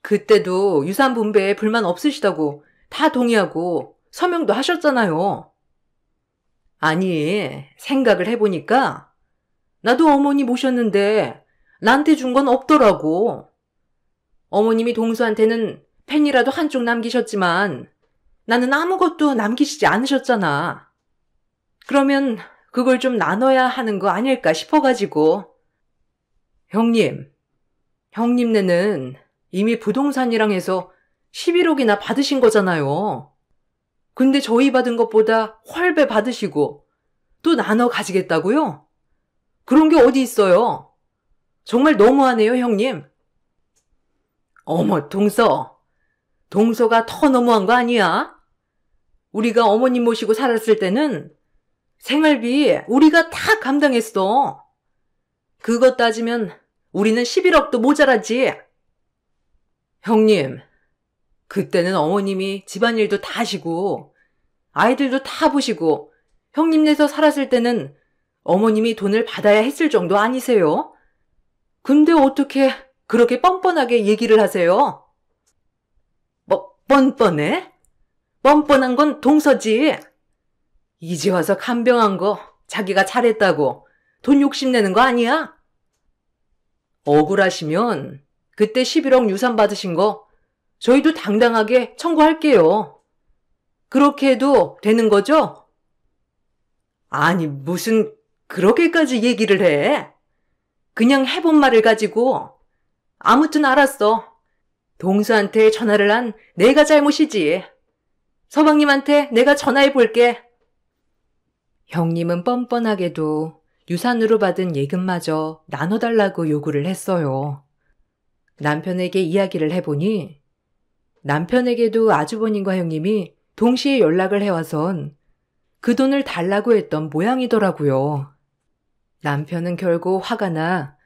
그때도 유산 분배에 불만 없으시다고 다 동의하고 서명도 하셨잖아요. 아니, 생각을 해보니까 나도 어머니 모셨는데 나한테 준 건 없더라고. 어머님이 동서한테는 펜이라도 한쪽 남기셨지만 나는 아무것도 남기시지 않으셨잖아. 그러면 그걸 좀 나눠야 하는 거 아닐까 싶어가지고. 형님네는 이미 부동산이랑 해서 11억이나 받으신 거잖아요. 근데 저희 받은 것보다 훨배 받으시고 또 나눠 가지겠다고요? 그런 게 어디 있어요? 정말 너무하네요, 형님. 어머, 동서가 더 너무한 거 아니야? 우리가 어머님 모시고 살았을 때는 생활비 우리가 다 감당했어. 그것 따지면 우리는 11억도 모자라지. 형님, 그때는 어머님이 집안일도 다 하시고 아이들도 다 보시고 형님네서 살았을 때는 어머님이 돈을 받아야 했을 정도 아니세요? 근데 어떻게 그렇게 뻔뻔하게 얘기를 하세요? 뭐 뻔뻔해? 뻔뻔한 건 동서지. 이제 와서 간병한 거 자기가 잘했다고 돈 욕심내는 거 아니야? 억울하시면 그때 11억 유산 받으신 거 저희도 당당하게 청구할게요. 그렇게 해도 되는 거죠? 아니, 무슨 그렇게까지 얘기를 해? 그냥 해본 말을 가지고. 아무튼 알았어. 동서한테 전화를 한 내가 잘못이지. 서방님한테 내가 전화해 볼게. 형님은 뻔뻔하게도 유산으로 받은 예금마저 나눠달라고 요구를 했어요. 남편에게 이야기를 해보니 남편에게도 아주버님과 형님이 동시에 연락을 해와선 그 돈을 달라고 했던 모양이더라고요. 남편은 결국 화가 나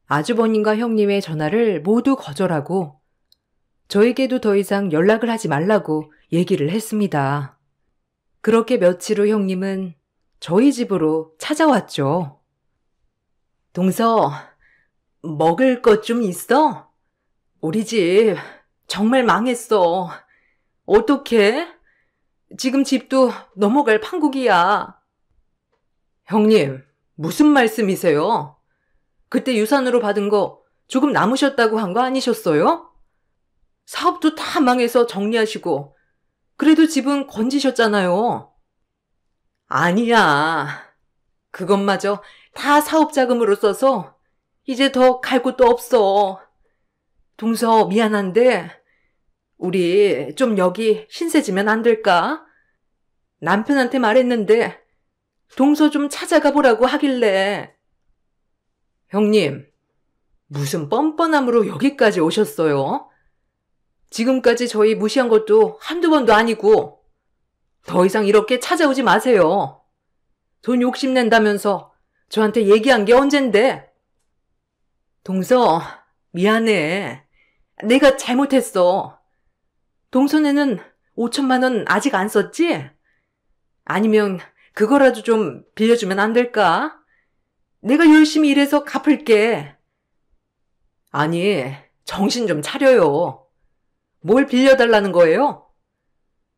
아주버님과 형님의 전화를 모두 거절하고 저에게도 더 이상 연락을 하지 말라고 얘기를 했습니다. 그렇게 며칠 후 형님은 저희 집으로 찾아왔죠. 동서, 먹을 것 좀 있어? 우리 집 정말 망했어. 어떡해? 지금 집도 넘어갈 판국이야. 형님, 무슨 말씀이세요? 그때 유산으로 받은 거 조금 남으셨다고 한 거 아니셨어요? 사업도 다 망해서 정리하시고 그래도 집은 건지셨잖아요. 아니야. 그것마저 다 사업 자금으로 써서 이제 더 갈 곳도 없어. 동서 미안한데 우리 좀 여기 신세 지면 안 될까? 남편한테 말했는데 동서 좀 찾아가 보라고 하길래. 형님, 무슨 뻔뻔함으로 여기까지 오셨어요? 지금까지 저희 무시한 것도 한두 번도 아니고 더 이상 이렇게 찾아오지 마세요. 돈 욕심낸다면서 저한테 얘기한 게 언젠데. 동서, 미안해. 내가 잘못했어. 동서네는 5천만 원 아직 안 썼지? 아니면 그거라도 좀 빌려주면 안 될까? 내가 열심히 일해서 갚을게. 아니, 정신 좀 차려요. 뭘 빌려달라는 거예요?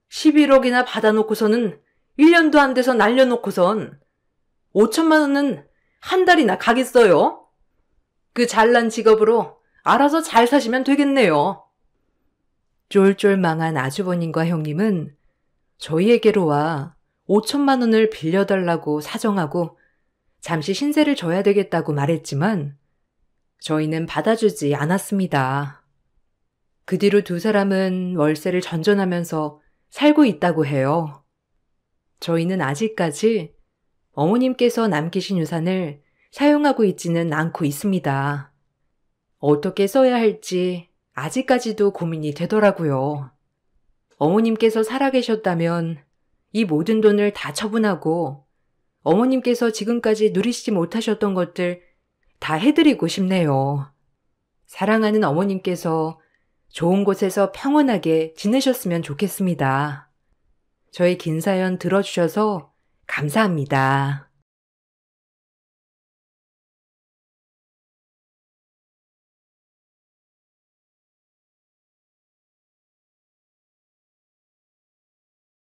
11억이나 받아놓고서는 1년도 안 돼서 날려놓고선 5천만 원은 한 달이나 가겠어요? 그 잘난 직업으로 알아서 잘 사시면 되겠네요. 쫄쫄 망한 아주버님과 형님은 저희에게로 와 5천만 원을 빌려달라고 사정하고 잠시 신세를 져야 되겠다고 말했지만 저희는 받아주지 않았습니다. 그 뒤로 두 사람은 월세를 전전하면서 살고 있다고 해요. 저희는 아직까지 어머님께서 남기신 유산을 사용하고 있지는 않고 있습니다. 어떻게 써야 할지 아직까지도 고민이 되더라고요. 어머님께서 살아계셨다면 이 모든 돈을 다 처분하고 어머님께서 지금까지 누리시지 못하셨던 것들 다 해드리고 싶네요. 사랑하는 어머님께서 좋은 곳에서 평온하게 지내셨으면 좋겠습니다. 저의 긴 사연 들어주셔서 감사합니다.